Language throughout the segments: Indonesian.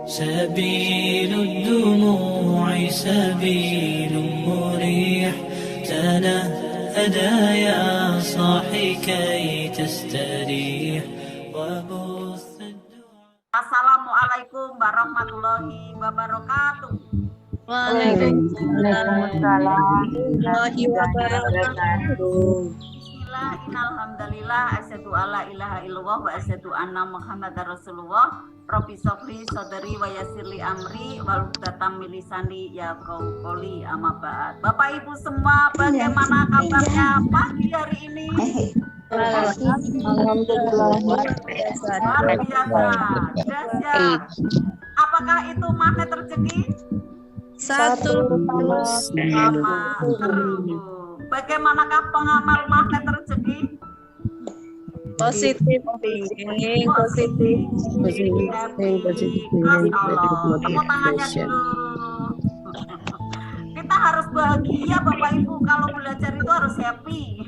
سبيل الدموع سبيل مريح تنهدى يا صاحي كي تستريح وبث Assalamualaikum warahmatullahi wabarakatuh. Waalaikumsalam warahmatullahi wabarakatuh. Bismillah, innalhamdulillah, asyhadu alla ilaha illallah wa asyhadu anna muhammadar rasulullah. Rabbi sofri sodari wa yassirli amri wal uqdatam min lisani yafqahu qawli, amma ba'd. Bapak Ibu semua, bagaimana kabarnya pagi hari ini? Alhamdulillah. Luar biasa, dahsyat. Apakah itu magnet rezeki? Satu. Sama terus. Bagaimanakah pengamal magnet rezeki? Positif thinking, positif. Allah. Tepuk tangannya dulu. Kita harus bahagia Bapak Ibu, kalau belajar itu harus happy.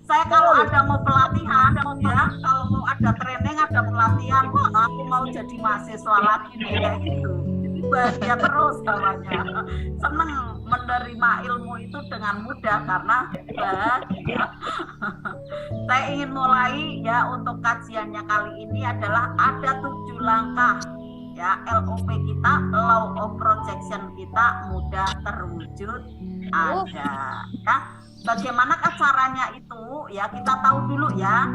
Saya kalau ada mau pelatihan ya, kalau mau ada training, ada pelatihan, wah aku mau jadi mahasiswa lagi nih kayak gitu. Jadi bahagia terus bawahnya. Seneng menerima ilmu itu dengan mudah karena bahagia. Saya ingin mulai ya, untuk kajiannya kali ini adalah ada 7 langkah ya, LOP kita, Law of Projection kita mudah terwujud ada ya. Bagaimana caranya itu ya, kita tahu dulu ya.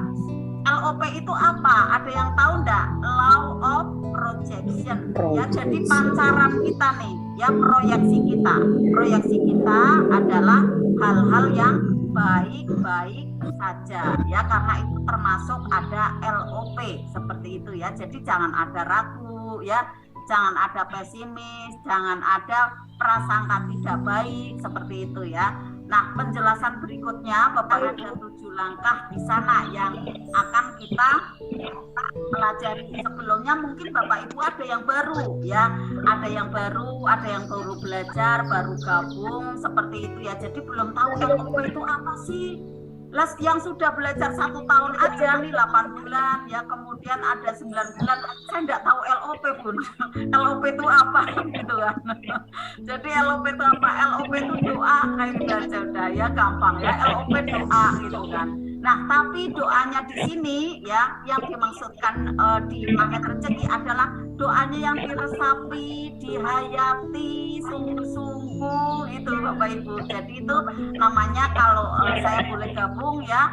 LOP itu apa? Ada yang tahu enggak? Law of Projection ya, jadi pancaran kita nih ya, proyeksi kita. Proyeksi kita adalah hal-hal yang baik-baik saja ya, karena itu termasuk ada LOP seperti itu ya. Jadi jangan ada ragu ya, jangan ada pesimis, jangan ada prasangka tidak baik seperti itu ya. Nah, penjelasan berikutnya Bapak, ada 7 langkah di sana yang akan kita pelajari. Sebelumnya mungkin Bapak Ibu ada yang baru ya, ada yang baru belajar, baru gabung seperti itu ya. Jadi belum tahu LOP itu apa sih. Les yang sudah belajar 1 tahun aja nih, 8 bulan ya, kemudian ada 9 bulan, saya nggak tahu LOP Bun. LOP itu apa gitu kan. Jadi LOP itu apa? LOP itu doa, kayak baca udah ya, gampang ya, LOP doa gitu kan. Nah, tapi doanya di sini ya, yang dimaksudkan di magnet rezeki adalah doanya yang diresapi, dihayati sungguh-sungguh itu Bapak Ibu. Jadi itu namanya, kalau saya boleh gabung ya,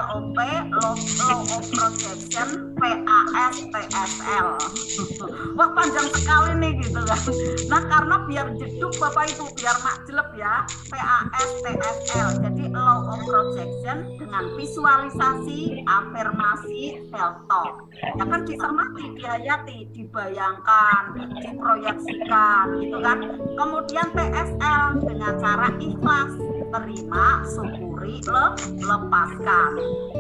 LOP, Law of Projection, PAS, PSL. Wah, panjang sekali nih gitu kan. Nah, karena biar jeduk Bapak Ibu, biar makjelep ya, PAS, PSL. Jadi Law of Projection dengan visualisasi, afirmasi, self talk. Ya kan, dicermati, dihayati, dibayangkan, diproyeksikan gitu kan. Kemudian PSL dengan cara ikhlas, terima, syukuri, lepaskan.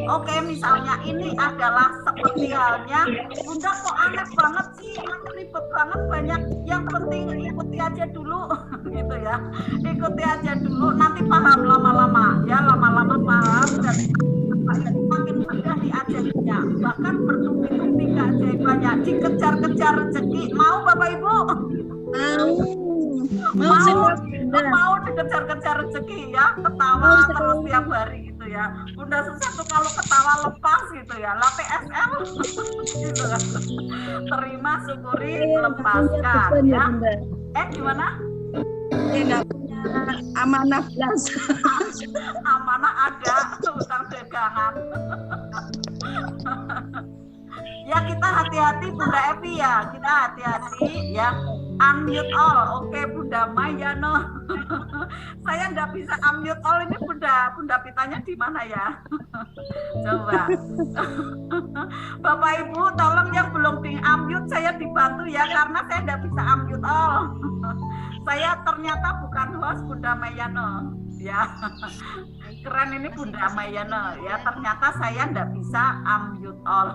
Oke, misalnya ini adalah seperti halnya, Bunda kok aneh banget sih, ribet banget, banyak, yang penting ikuti aja dulu gitu ya. Ikuti aja dulu, nanti paham lama-lama ya, lama-lama paham dan makin mudah diajarinya, bahkan bertubi-tubi keajaibannya, dikejar-kejar rezeki. Mau Bapak Ibu? Mau dikejar-kejar rezeki ya, ketawa terus tiap hari gitu ya. Bunda susah tuh kalau ketawa lepas gitu ya. Lah PSL gitu kan. Terima, syukuri, lepaskan ya. Gimana? Tidak punya amanah belas. Amanah ada, utang dagangan. Ya, kita hati-hati Bunda Evi ya, kita hati-hati ya. Unmute all, oke Bunda Mayano. Saya nggak bisa unmute all, ini Bunda Pitanya di mana ya? Coba. Bapak Ibu, tolong yang belum di unmute saya dibantu ya, karena saya nggak bisa unmute all. Saya ternyata bukan host Bunda Mayano ya. Keren ini Bunda Mayano ya, ternyata saya nggak bisa unmute all.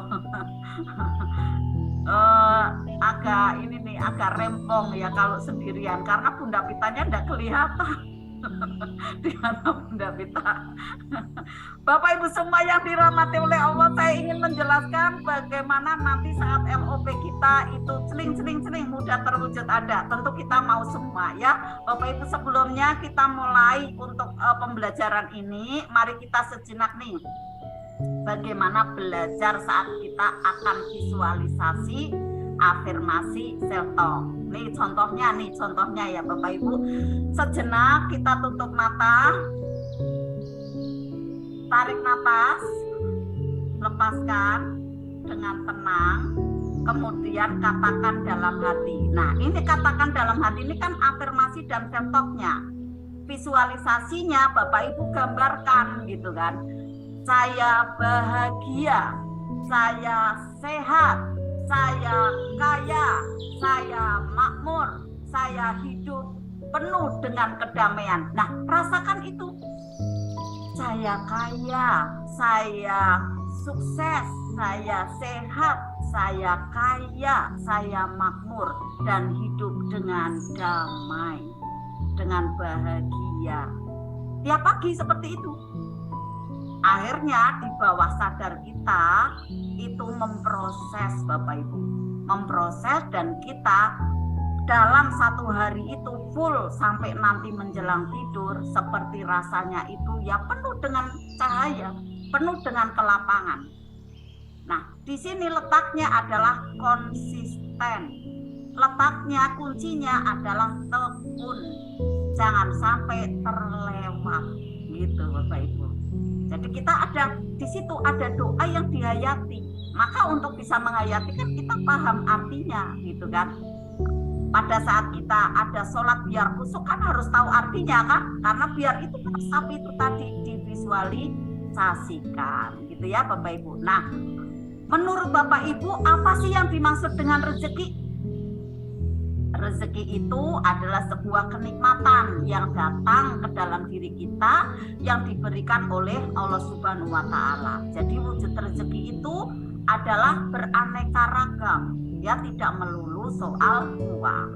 Agak ini nih, agak rempong ya kalau sendirian, karena Bunda Pitanya nggak kelihatan. Di mana Bunda Vita? Bapak Ibu semua yang dirahmati oleh Allah, saya ingin menjelaskan bagaimana nanti saat LOP kita itu celing mudah terwujud ada. Tentu kita mau semua ya. Bapak Ibu, sebelumnya kita mulai untuk pembelajaran ini, mari kita sejenak nih. Bagaimana belajar saat kita akan visualisasi afirmasi self talk. Nih contohnya ya Bapak Ibu. Sejenak kita tutup mata. Tarik nafas, lepaskan dengan tenang, kemudian katakan dalam hati. Nah, ini katakan dalam hati ini kan afirmasi dan self talk-nya. Visualisasinya Bapak Ibu gambarkan gitu kan. Saya bahagia, saya sehat, saya kaya, saya makmur, saya hidup penuh dengan kedamaian. Nah, rasakan itu. Saya kaya, saya sukses, saya sehat, saya kaya, saya makmur, dan hidup dengan damai, dengan bahagia. Tiap pagi seperti itu. Akhirnya di bawah sadar kita itu memproses Bapak Ibu. Memproses dan kita dalam satu hari itu full sampai nanti menjelang tidur seperti rasanya itu ya penuh dengan cahaya, penuh dengan kelapangan. Nah, di sini letaknya adalah konsisten. Letaknya, kuncinya adalah tekun. Jangan sampai terlewat gitu Bapak Ibu. Jadi kita ada di situ ada doa yang dihayati. Maka untuk bisa menghayati kan kita paham artinya gitu kan. Pada saat kita ada sholat biar khusyuk kan harus tahu artinya kan, karena biar itu tapi itu tadi divisualisasikan gitu ya Bapak Ibu. Nah, menurut Bapak Ibu apa sih yang dimaksud dengan rezeki? Rezeki itu adalah sebuah kenikmatan yang datang ke dalam diri kita yang diberikan oleh Allah Subhanahu wa Ta'ala. Jadi wujud rezeki itu adalah beraneka ragam, ya tidak melulu soal uang.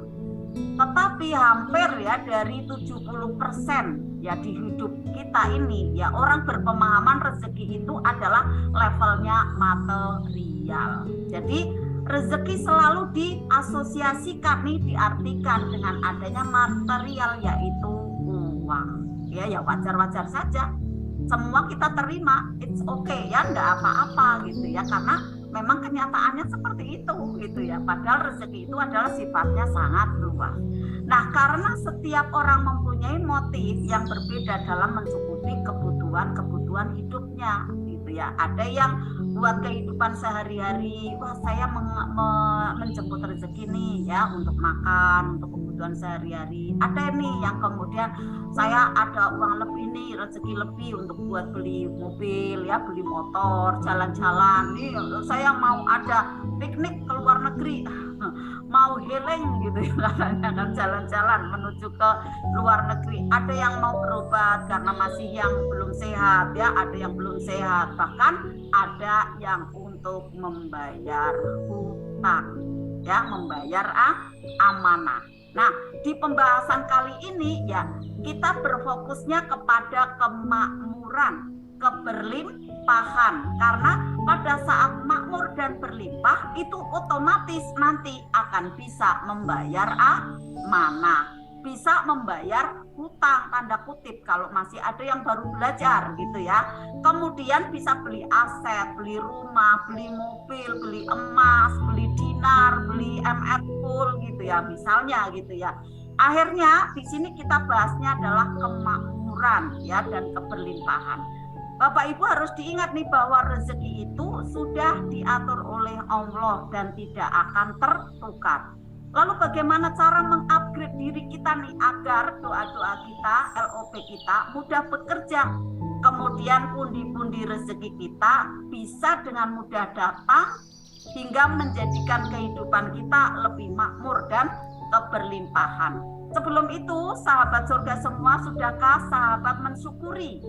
Tetapi hampir ya dari 70% ya di hidup kita ini ya orang berpemahaman rezeki itu adalah levelnya material. Jadi rezeki selalu diasosiasikan nih, diartikan dengan adanya material yaitu uang. Ya wajar-wajar saja. Semua kita terima, it's okay ya, nggak apa-apa gitu ya, karena memang kenyataannya seperti itu gitu ya. Padahal rezeki itu adalah sifatnya sangat luas. Nah, karena setiap orang mempunyai motif yang berbeda dalam mencukupi kebutuhan hidupnya gitu ya. Ada yang buat kehidupan sehari-hari, wah saya menjemput rezeki nih ya untuk makan, untuk kebutuhan sehari-hari. Ada nih yang kemudian saya ada uang lebih nih, rezeki lebih untuk buat beli mobil ya, beli motor, jalan-jalan nih, saya mau ada piknik ke luar negeri, mau healing gitu ya, katanya kan jalan-jalan menuju ke luar negeri. Ada yang mau berobat karena masih yang belum sehat ya, ada yang belum sehat, bahkan ada yang untuk membayar hutang ya, membayar amanah. Nah, di pembahasan kali ini ya kita berfokusnya kepada kemakmuran, keberlimpahan, karena pada saat makmur dan berlimpah itu otomatis nanti akan bisa membayar amanah, bisa membayar hutang tanda kutip kalau masih ada yang baru belajar gitu ya. Kemudian bisa beli aset, beli rumah, beli mobil, beli emas, beli dinar, beli MR full gitu ya, misalnya gitu ya. Akhirnya di sini kita bahasnya adalah kemakmuran ya dan keberlimpahan. Bapak Ibu harus diingat nih bahwa rezeki itu sudah diatur oleh Allah dan tidak akan tertukar. Lalu bagaimana cara mengupgrade diri kita nih agar doa-doa kita, LOP kita mudah bekerja. Kemudian pundi-pundi rezeki kita bisa dengan mudah datang hingga menjadikan kehidupan kita lebih makmur dan keberlimpahan. Sebelum itu, sahabat surga semua, sudahkah sahabat mensyukuri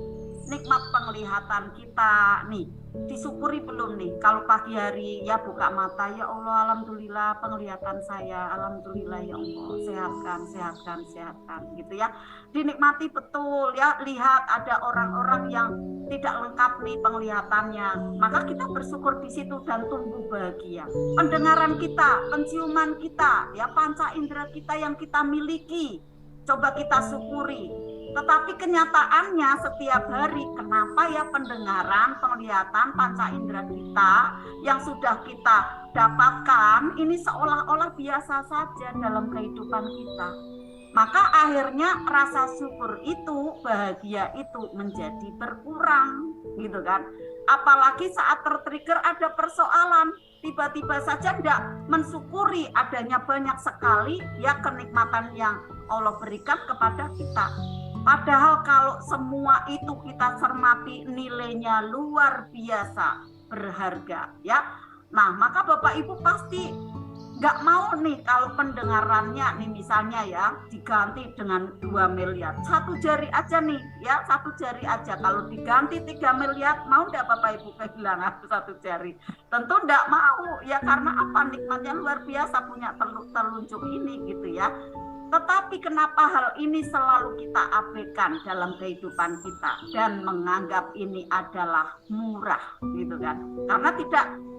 nikmat penglihatan kita nih, disyukuri belum nih? Kalau pagi hari ya buka mata, ya Allah alhamdulillah penglihatan saya, alhamdulillah ya Allah, sehatkan gitu ya. Dinikmati betul ya, lihat ada orang-orang yang tidak lengkap nih penglihatannya, maka kita bersyukur di situ dan tumbuh bahagia. Pendengaran kita, penciuman kita, ya panca indera kita yang kita miliki, coba kita syukuri. Tetapi kenyataannya setiap hari, kenapa ya pendengaran, penglihatan, panca indera kita yang sudah kita dapatkan ini seolah-olah biasa saja dalam kehidupan kita. Maka akhirnya rasa syukur itu, bahagia itu menjadi berkurang, gitu kan. Apalagi saat tertrigger ada persoalan, tiba-tiba saja tidak mensyukuri adanya banyak sekali ya kenikmatan yang Allah berikan kepada kita. Padahal kalau semua itu kita cermati nilainya luar biasa berharga ya. Nah, maka Bapak Ibu pasti nggak mau nih kalau pendengarannya nih misalnya ya diganti dengan 2 miliar. Satu jari aja nih ya, satu jari aja. Kalau diganti 3 miliar, mau nggak Bapak Ibu kehilangan satu jari? Tentu nggak mau ya, karena apa? Nikmatnya luar biasa punya telunjuk ini gitu ya. Tetapi kenapa hal ini selalu kita abaikan dalam kehidupan kita dan menganggap ini adalah murah gitu kan? Karena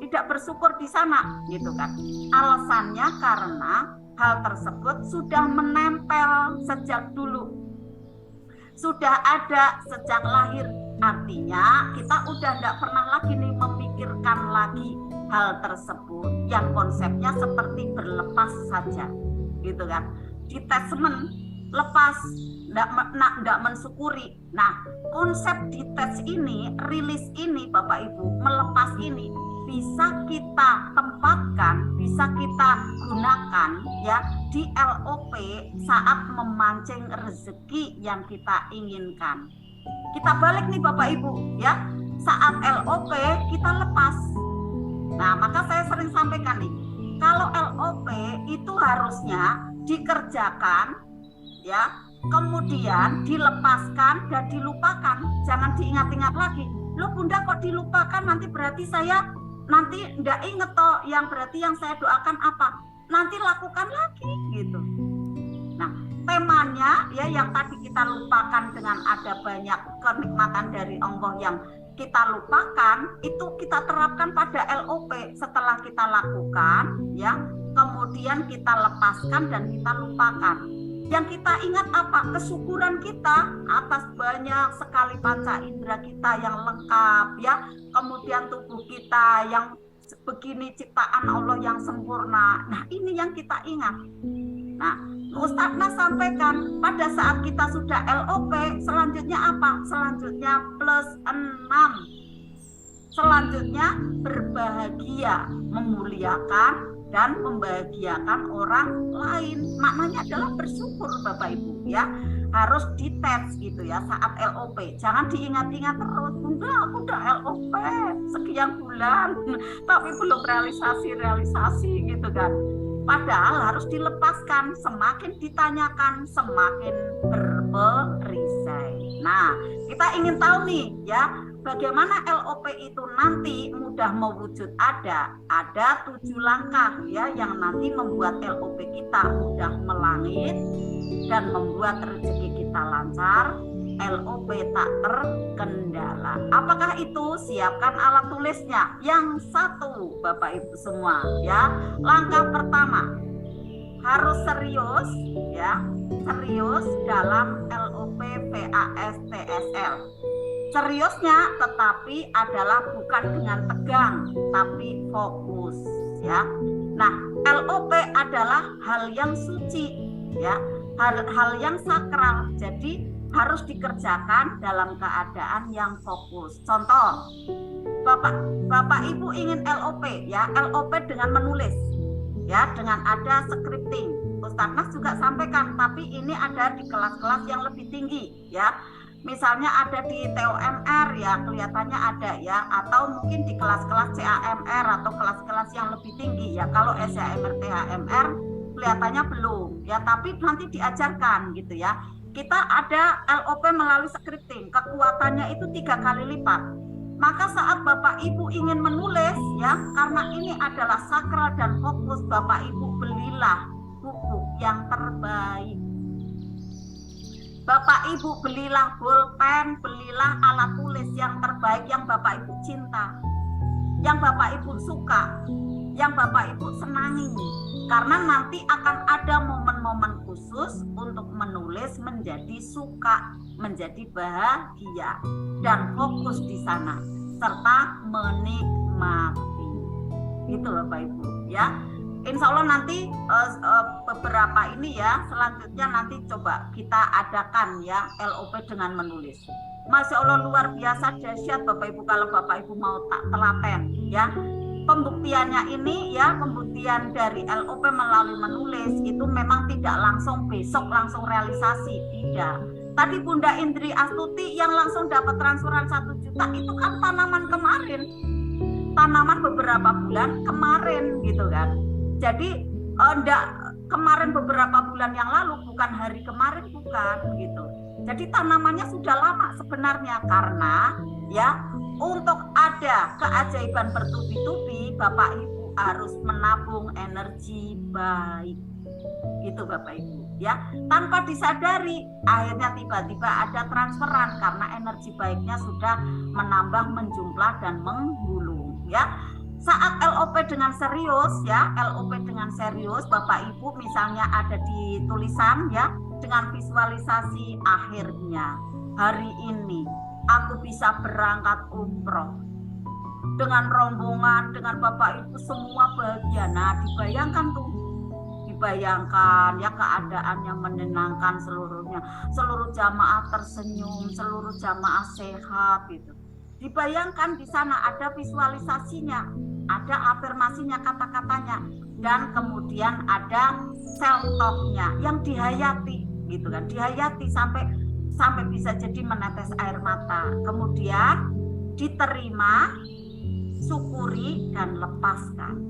tidak bersyukur di sana gitu kan. Alasannya karena hal tersebut sudah menempel sejak dulu. Sudah ada sejak lahir. Artinya kita udah tidak pernah lagi nih memikirkan lagi hal tersebut yang konsepnya seperti berlepas saja gitu kan. Detachment, lepas, tidak mensyukuri. Nah, konsep detach ini, rilis ini Bapak Ibu, melepas ini bisa kita tempatkan, bisa kita gunakan ya di LOP saat memancing rezeki yang kita inginkan. Kita balik nih Bapak Ibu ya, saat LOP kita lepas. Nah, maka saya sering sampaikan nih, kalau LOP itu harusnya dikerjakan ya, kemudian dilepaskan dan dilupakan, jangan diingat-ingat lagi. Loh Bunda kok dilupakan, nanti berarti saya nanti ndak inget toh, yang berarti yang saya doakan apa, nanti lakukan lagi gitu. Nah, temanya ya yang tadi kita lupakan dengan ada banyak kenikmatan dari Allah yang kita lupakan, itu kita terapkan pada LOP setelah kita lakukan ya, kemudian kita lepaskan dan kita lupakan. Yang kita ingat apa? Kesyukuran kita atas banyak sekali panca indera kita yang lengkap ya, kemudian tubuh kita yang begini ciptaan Allah yang sempurna. Nah, ini yang kita ingat. Nah, Ustazna sampaikan pada saat kita sudah LOP, selanjutnya apa? Selanjutnya plus 6. Selanjutnya berbahagia, memuliakan dan membahagiakan orang lain. Maknanya adalah bersyukur Bapak Ibu ya. Harus detach gitu ya saat LOP. Jangan diingat-ingat terus. Bunda, aku udah LOP sekian bulan tapi belum realisasi gitu kan. Padahal harus dilepaskan, semakin ditanyakan semakin berperisai. Nah, kita ingin tahu nih ya, bagaimana LOP itu nanti mudah mewujud ada 7 langkah ya yang nanti membuat LOP kita mudah melangit dan membuat rezeki kita lancar, LOP tak terkendala. Apakah itu? Siapkan alat tulisnya. Yang satu Bapak Ibu semua ya. Langkah pertama harus serius ya, serius dalam LOP PASTSL. Seriusnya tetapi adalah bukan dengan tegang tapi fokus ya. Nah, LOP adalah hal yang suci ya, hal yang sakral. Jadi harus dikerjakan dalam keadaan yang fokus. Contoh, Bapak Ibu ingin LOP ya, LOP dengan menulis ya, dengan ada scripting. Ustaz juga sampaikan, tapi ini ada di kelas-kelas yang lebih tinggi ya. Misalnya ada di TOMR ya, kelihatannya ada ya, atau mungkin di kelas-kelas CAMR atau kelas-kelas yang lebih tinggi ya. Kalau SAMR THMR kelihatannya belum ya, tapi nanti diajarkan gitu ya. kita ada LOP melalui scripting, kekuatannya itu 3 kali lipat. Maka saat Bapak Ibu ingin menulis ya, karena ini adalah sakral dan fokus, Bapak Ibu belilah buku yang terbaik. Bapak Ibu belilah bolpen, belilah alat tulis yang terbaik yang Bapak Ibu cinta, yang Bapak Ibu suka, yang Bapak Ibu senangi. Karena nanti akan ada momen-momen khusus untuk menulis menjadi suka, menjadi bahagia, dan fokus di sana, serta menikmati. Gitu loh Bapak Ibu ya. Insya Allah nanti beberapa ini ya, selanjutnya nanti coba kita adakan ya LOP dengan menulis. Masya Allah luar biasa dahsyat Bapak Ibu kalau Bapak Ibu mau tak telaten ya. Pembuktiannya ini ya, pembuktian dari LOP melalui menulis itu memang tidak langsung besok langsung realisasi, tidak. Tadi Bunda Indri Astuti yang langsung dapat transferan 1 juta itu kan tanaman kemarin, tanaman beberapa bulan kemarin gitu kan. Jadi kemarin beberapa bulan yang lalu, bukan hari kemarin, bukan gitu. Jadi tanamannya sudah lama sebenarnya, karena ya untuk ada keajaiban bertubi-tubi Bapak Ibu harus menabung energi baik. Gitu Bapak Ibu ya. Tanpa disadari akhirnya tiba-tiba ada transferan karena energi baiknya sudah menambah, menjumlah dan menggulung ya. Saat LOP dengan serius ya, LOP dengan serius Bapak Ibu misalnya ada di tulisan ya, dengan visualisasi akhirnya hari ini aku bisa berangkat umroh dengan rombongan, dengan Bapak Ibu semua bahagia. Nah dibayangkan tuh, dibayangkan ya keadaannya menenangkan seluruhnya, seluruh jamaah tersenyum, seluruh jamaah sehat gitu. Dibayangkan di sana ada visualisasinya, ada afirmasinya, kata-katanya, dan kemudian ada self talk-nya yang dihayati gitu kan, dihayati sampai bisa jadi menetes air mata. Kemudian diterima, syukuri dan lepaskan.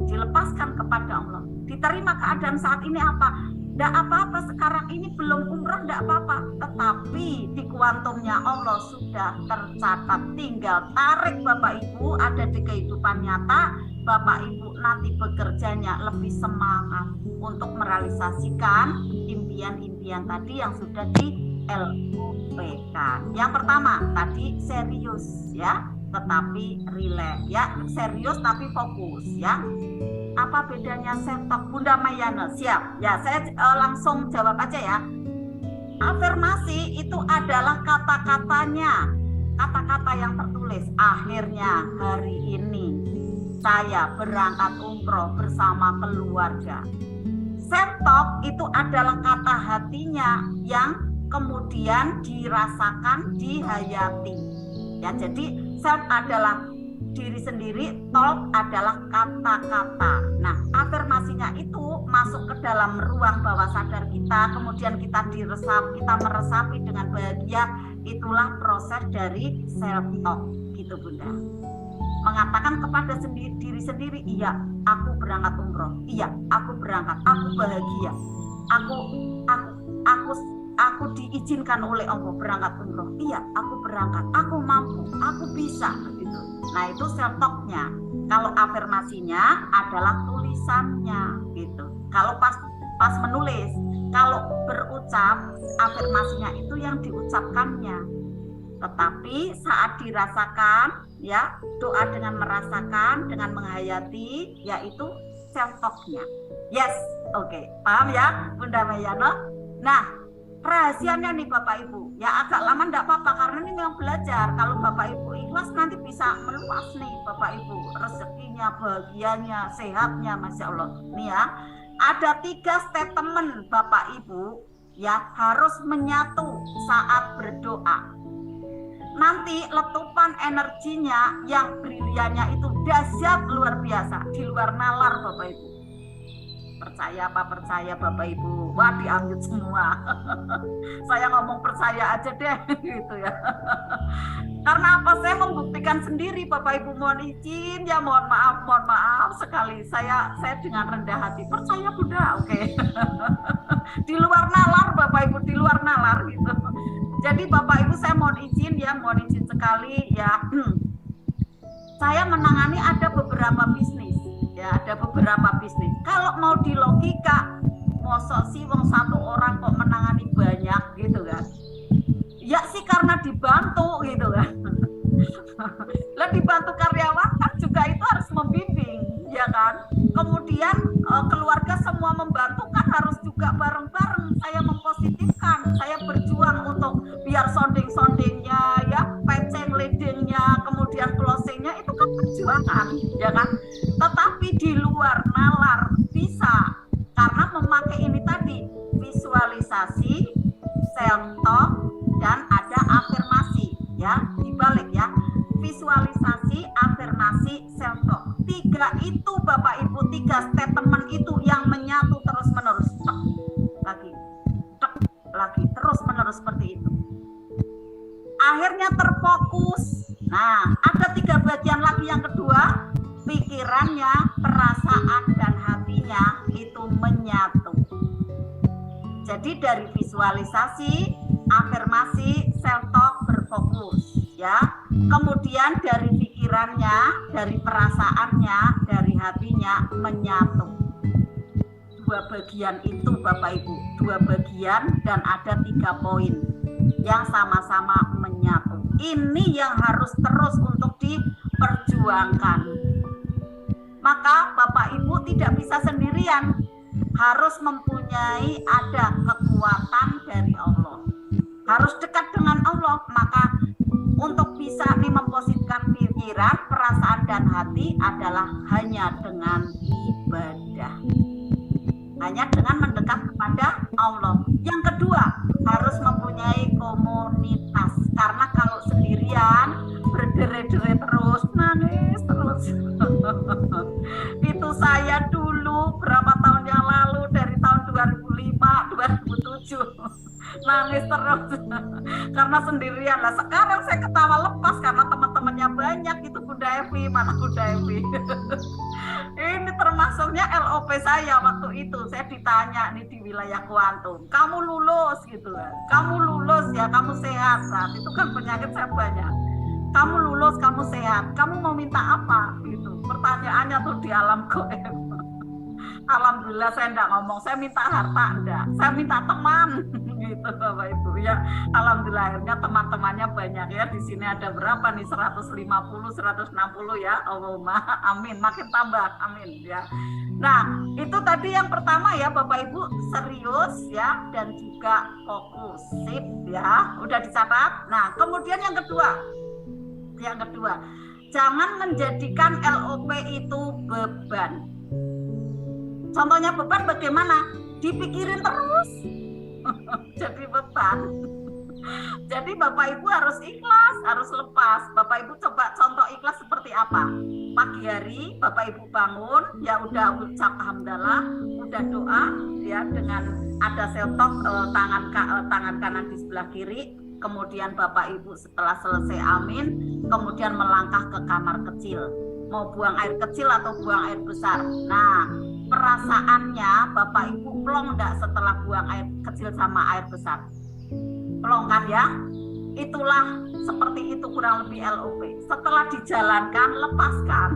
Dilepaskan kepada Allah. Diterima keadaan saat ini apa? Tidak apa-apa, sekarang ini belum umrah, tidak apa-apa. Tetapi di kuantumnya Allah sudah tercatat. Tinggal tarik Bapak Ibu, ada di kehidupan nyata. Bapak Ibu nanti bekerjanya lebih semangat untuk merealisasikan impian-impian tadi yang sudah di LOP-kan. Yang pertama tadi serius ya, tetapi rileks ya. Serius tapi fokus ya. Apa bedanya self talk Bunda Mayana? Siap ya, saya langsung jawab aja ya. Afirmasi itu adalah kata-katanya, kata-kata yang tertulis. Akhirnya hari ini saya berangkat umroh bersama keluarga. Self talk itu adalah kata hatinya yang kemudian dirasakan, dihayati ya. Jadi self adalah diri sendiri, talk adalah kata-kata. Nah, afirmasinya itu masuk ke dalam ruang bawah sadar kita, kemudian kita meresapi dengan bahagia. Itulah proses dari self talk, gitu Bunda. Mengatakan kepada diri sendiri, iya, aku berangkat umroh, iya, aku berangkat, aku bahagia, aku diizinkan oleh Allah berangkat umroh, iya, aku berangkat, aku mampu, aku bisa, gitu. Nah itu self talk-nya. Kalau afirmasinya adalah tulisannya gitu. Kalau pas menulis, kalau berucap afirmasinya itu yang diucapkannya. Tetapi saat dirasakan ya, doa dengan merasakan, dengan menghayati, yaitu self talk-nya. Yes, oke. Paham ya Bunda Mayana? Nah, rahasianya nih Bapak Ibu, ya agak lama enggak apa-apa karena ini memang belajar. Kalau Bapak Ibu ikhlas nanti bisa meluas nih Bapak Ibu, rezekinya, bahagianya, sehatnya, Masya Allah. Nih ya, ada 3 statement Bapak Ibu ya harus menyatu saat berdoa. Nanti letupan energinya yang briliannya itu dahsyat luar biasa, di luar nalar Bapak Ibu. Percaya apa percaya Bapak Ibu? Wah diambil semua. Saya ngomong percaya aja deh gitu ya. Karena apa? Saya membuktikan sendiri Bapak Ibu, mohon izin ya, mohon maaf sekali. Saya dengan rendah hati percaya Bunda, oke. Di luar nalar Bapak Ibu, di luar nalar. Jadi Bapak Ibu saya mohon izin sekali ya. Saya menangani ada beberapa bisnis. Ya, ada beberapa bisnis. Kalau mau di logika, mosok sih wong satu orang kok menangani banyak gitu kan. Ya sih karena dibantu gitu kan. Lah dibantu karyawan kan juga itu harus membimbing, ya kan. Kemudian keluarga semua membantu kan harus juga bareng-bareng. Saya mempositifkan, saya berjuang untuk biar sounding-soundingnya ya, peceng leadingnya, kemudian closingnya itu kan perjuangan, ya kan. Tetapi di luar nalar bisa karena memakai ini tadi visualisasi, self talk, dan ada afirmasi ya, dibalik ya, visualisasi, afirmasi, self talk. 3 itu Bapak Ibu, 3 statement itu yang menyatu terus menerus, lagi terus menerus seperti itu. Akhirnya terfokus. Nah, ada 3 bagian lagi yang kedua, pikirannya, perasaan dan hatinya itu menyatu. Jadi dari visualisasi, afirmasi, self talk berfokus ya. Kemudian dari pikirannya, dari perasaannya, dari hatinya menyatu. 2 bagian itu Bapak Ibu, 2 bagian dan ada 3 poin yang sama-sama menyatu. Ini yang harus terus untuk diperjuangkan. Maka Bapak Ibu tidak bisa sendirian, harus mempunyai ada kekuatan dari Allah. Harus dekat dengan Allah, maka untuk bisa memposisikan pikiran, perasaan dan hati adalah hanya dengan ibadah. Hanya dengan mendekat kepada Allah. Yang kedua, harus mempunyai komunitas. Karena kalau sendirian, berderet-deret terus, nangis terus. Itu saya dulu berapa tahun yang lalu, dari tahun 2005, 2007. Nangis terus karena sendirian. Lah sekarang saya ketawa lepas karena teman-temannya banyak. Itu Bunda Evi, mana Bunda Evi? Ini termasuknya LOP saya waktu itu. Saya ditanya nih di wilayah kuantum, kamu lulus gitu kan? Kamu lulus ya, kamu sehat. Saat itu kan penyakit saya banyak. Kamu lulus, kamu sehat. Kamu mau minta apa? Gitu. Pertanyaannya tuh di alam goib. Alhamdulillah saya enggak ngomong, saya minta harta enggak, saya minta teman gitu Bapak Ibu ya. Alhamdulillah akhirnya teman-temannya banyak ya. Di sini ada berapa nih, 150, 160 ya. Allahumma amin, makin tambah amin ya. Nah, itu tadi yang pertama ya Bapak Ibu, serius ya dan juga fokus. Sip ya, udah dicatat. Nah, kemudian yang kedua, jangan menjadikan LOP itu beban. Contohnya beban bagaimana? Dipikirin terus. Jadi beban. Jadi Bapak Ibu harus ikhlas, harus lepas. Bapak Ibu coba contoh ikhlas seperti apa? Pagi hari Bapak Ibu bangun, ya udah ucap hamdalah, udah doa ya dengan ada self talk, tangan kanan di sebelah kiri. Kemudian Bapak Ibu setelah selesai amin, kemudian melangkah ke kamar kecil. Mau buang air kecil atau buang air besar. Nah, perasaannya Bapak Ibu plong enggak setelah buang air kecil sama air besar? Plong kan ya? Itulah seperti itu kurang lebih LOP. Setelah dijalankan, lepaskan.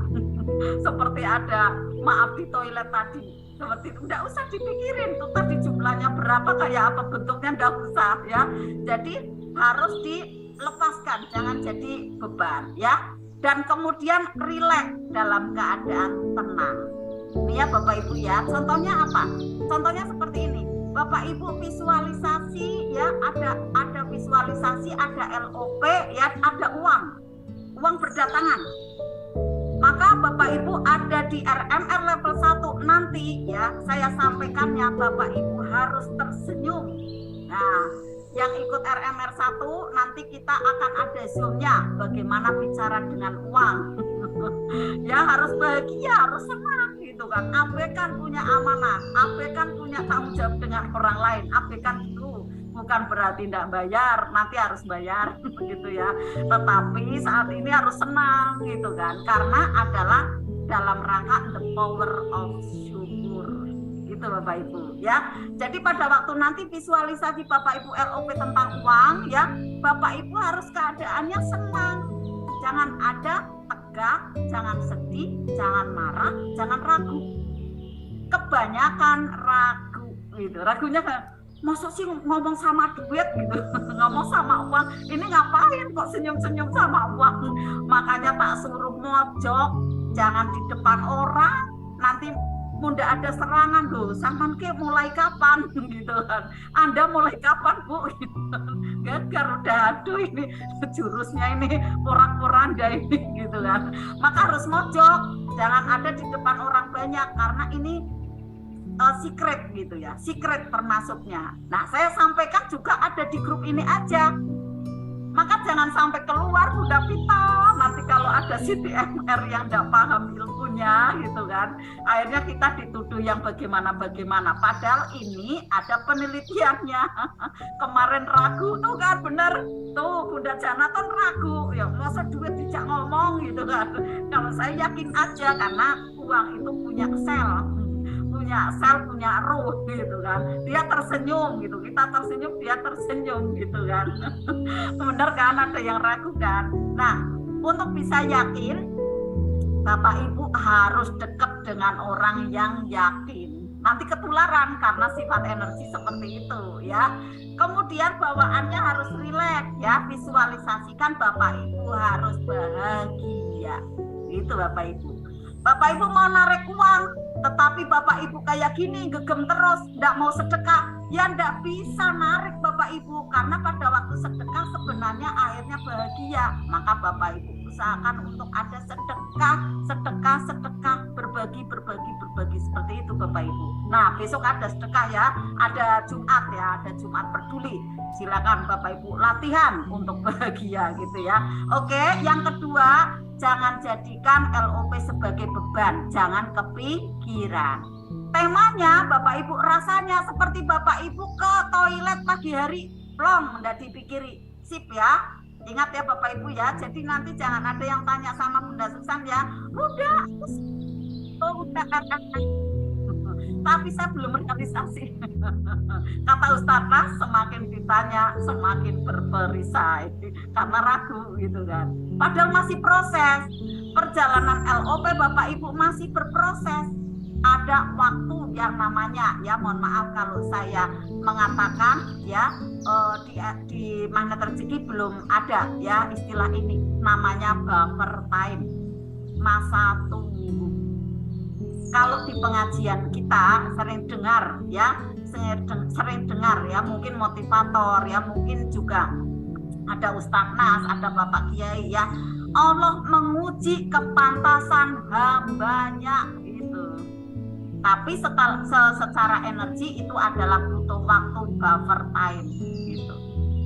Seperti ada maaf di toilet tadi. Seperti itu, enggak usah dipikirin tuh tadi jumlahnya berapa, kayak apa bentuknya, enggak usah ya. Jadi harus dilepaskan, jangan jadi beban ya. Dan kemudian rileks dalam keadaan tenang. Ini ya Bapak Ibu ya. Contohnya apa? Contohnya seperti ini. Bapak Ibu visualisasi ya, ada visualisasi, ada LOP ya, ada uang berdatangan. Maka Bapak Ibu ada di RMR level 1 nanti ya, saya sampaikannya Bapak Ibu harus tersenyum. Nah, yang ikut RMR 1 nanti kita akan ada Zoom-nya bagaimana bicara dengan uang. Ya harus bahagia, harus senang gitu kan. Abaikan punya amanah, abaikan punya tanggung jawab dengan orang lain, abaikan dulu. Bukan berarti tidak bayar, nanti harus bayar begitu ya. Tetapi saat ini harus senang gitu kan. Karena adalah dalam rangka the power of syukur. gitu Bapak Ibu ya. Jadi pada waktu nanti visualisasi Bapak Ibu LOP tentang uang ya, Bapak Ibu harus keadaannya senang. Jangan ada tegak, jangan sedih, jangan marah, jangan ragu. Kebanyakan ragu gitu. Ragunya kayak masa sih ngomong sama duit gitu, ngomong sama uang, ini ngapain kok senyum-senyum sama uang. Makanya tak suruh mojok, jangan di depan orang, nanti mudah ada serangan loh. Saman ke mulai kapan gitu kan, Anda mulai kapan Bu gitu. Gagal udah, aduh ini jurusnya ini porak-poranda ini gitu kan. Maka harus mojok, jangan ada di depan orang banyak karena ini secret gitu ya, secret termasuknya. Nah saya sampaikan juga ada di grup ini aja, maka jangan sampai keluar udah pita. Nanti kalau ada CTMR yang tidak paham ilmunya gitu kan, akhirnya kita dituduh yang bagaimana-bagaimana. Padahal ini ada penelitiannya. Kemarin ragu tuh kan, bener tuh Bunda Janaton ragu, ya masa duit tidak ngomong gitu kan. Kalau saya yakin aja karena uang itu punya sel, punya ruh gitu kan. Dia tersenyum gitu, kita tersenyum, dia tersenyum gitu kan. Bener kan, ada yang ragu kan. Nah, untuk bisa yakin, Bapak Ibu harus dekat dengan orang yang yakin. Nanti ketularan karena sifat energi seperti itu ya. Kemudian bawaannya harus rileks ya. Visualisasikan Bapak Ibu harus bahagia. Gitu Bapak Ibu. Bapak Ibu mau narik uang, tetapi Bapak Ibu kayak gini, gegem terus, tidak mau sedekah, ya tidak bisa narik Bapak Ibu. Karena pada waktu sedekah sebenarnya akhirnya bahagia. Maka Bapak Ibu usahakan untuk ada sedekah, berbagi seperti itu Bapak Ibu. Nah besok ada sedekah ya, ada Jumat ya, ada Jumat peduli. Silakan Bapak Ibu latihan untuk bahagia gitu ya. Oke, yang kedua, jangan jadikan LOP sebagai beban, jangan kepikiran. Temanya Bapak Ibu rasanya seperti Bapak Ibu ke toilet pagi hari, plong, nggak dipikiri, sip ya. Ingat ya Bapak Ibu ya, jadi nanti jangan ada yang tanya sama Bunda Susan ya, udah, tapi saya belum realisasi. Kata Ustazah, semakin ditanya semakin berperisai karena ragu gitu kan. Padahal masih proses. Perjalanan LOP Bapak Ibu masih berproses. Ada waktu yang namanya ya, mohon maaf kalau saya mengatakan ya, di Magnet Rezeki belum ada ya istilah ini, namanya buffer time, masa tunggu. Kalau di pengajian kita sering dengar ya, mungkin motivator ya, mungkin juga ada Ustadz Nas, ada Bapak Kiai ya, Allah menguji kepantasan hambanya gitu. Tapi secara energi itu adalah butuh waktu, buffer time gitu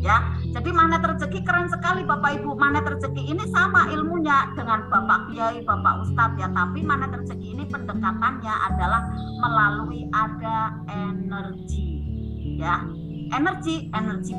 ya. Jadi Magnet Rezeki keren sekali Bapak Ibu. Magnet Rezeki ini sama ilmunya dengan Bapak Kiai, Bapak Ustadz ya, tapi Magnet Rezeki ini pendekatannya adalah melalui ada energi ya. Energi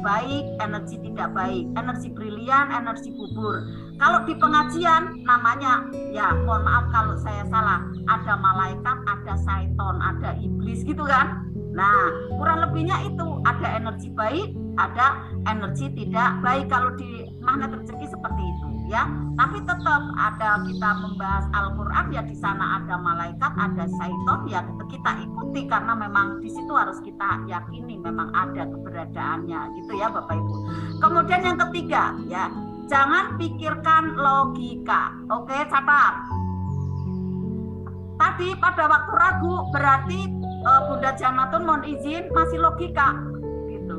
baik, energi tidak baik, energi brilian, energi bubur. Kalau di pengajian namanya ya, mohon maaf kalau saya salah, ada malaikat, ada syaiton, ada iblis gitu kan. Nah kurang lebihnya itu, ada energi baik, ada energi tidak baik kalau di Magnet Rezeki seperti itu ya. Tapi tetap ada, kita membahas Al-Quran ya, di sana ada malaikat, ada syaiton ya, kita ikuti karena memang di situ harus kita yakini memang ada keberadaannya gitu ya Bapak Ibu. Kemudian yang ketiga ya, jangan pikirkan logika. Oke, catat. Tadi pada waktu ragu berarti Bunda Janatun mohon izin masih logika gitu,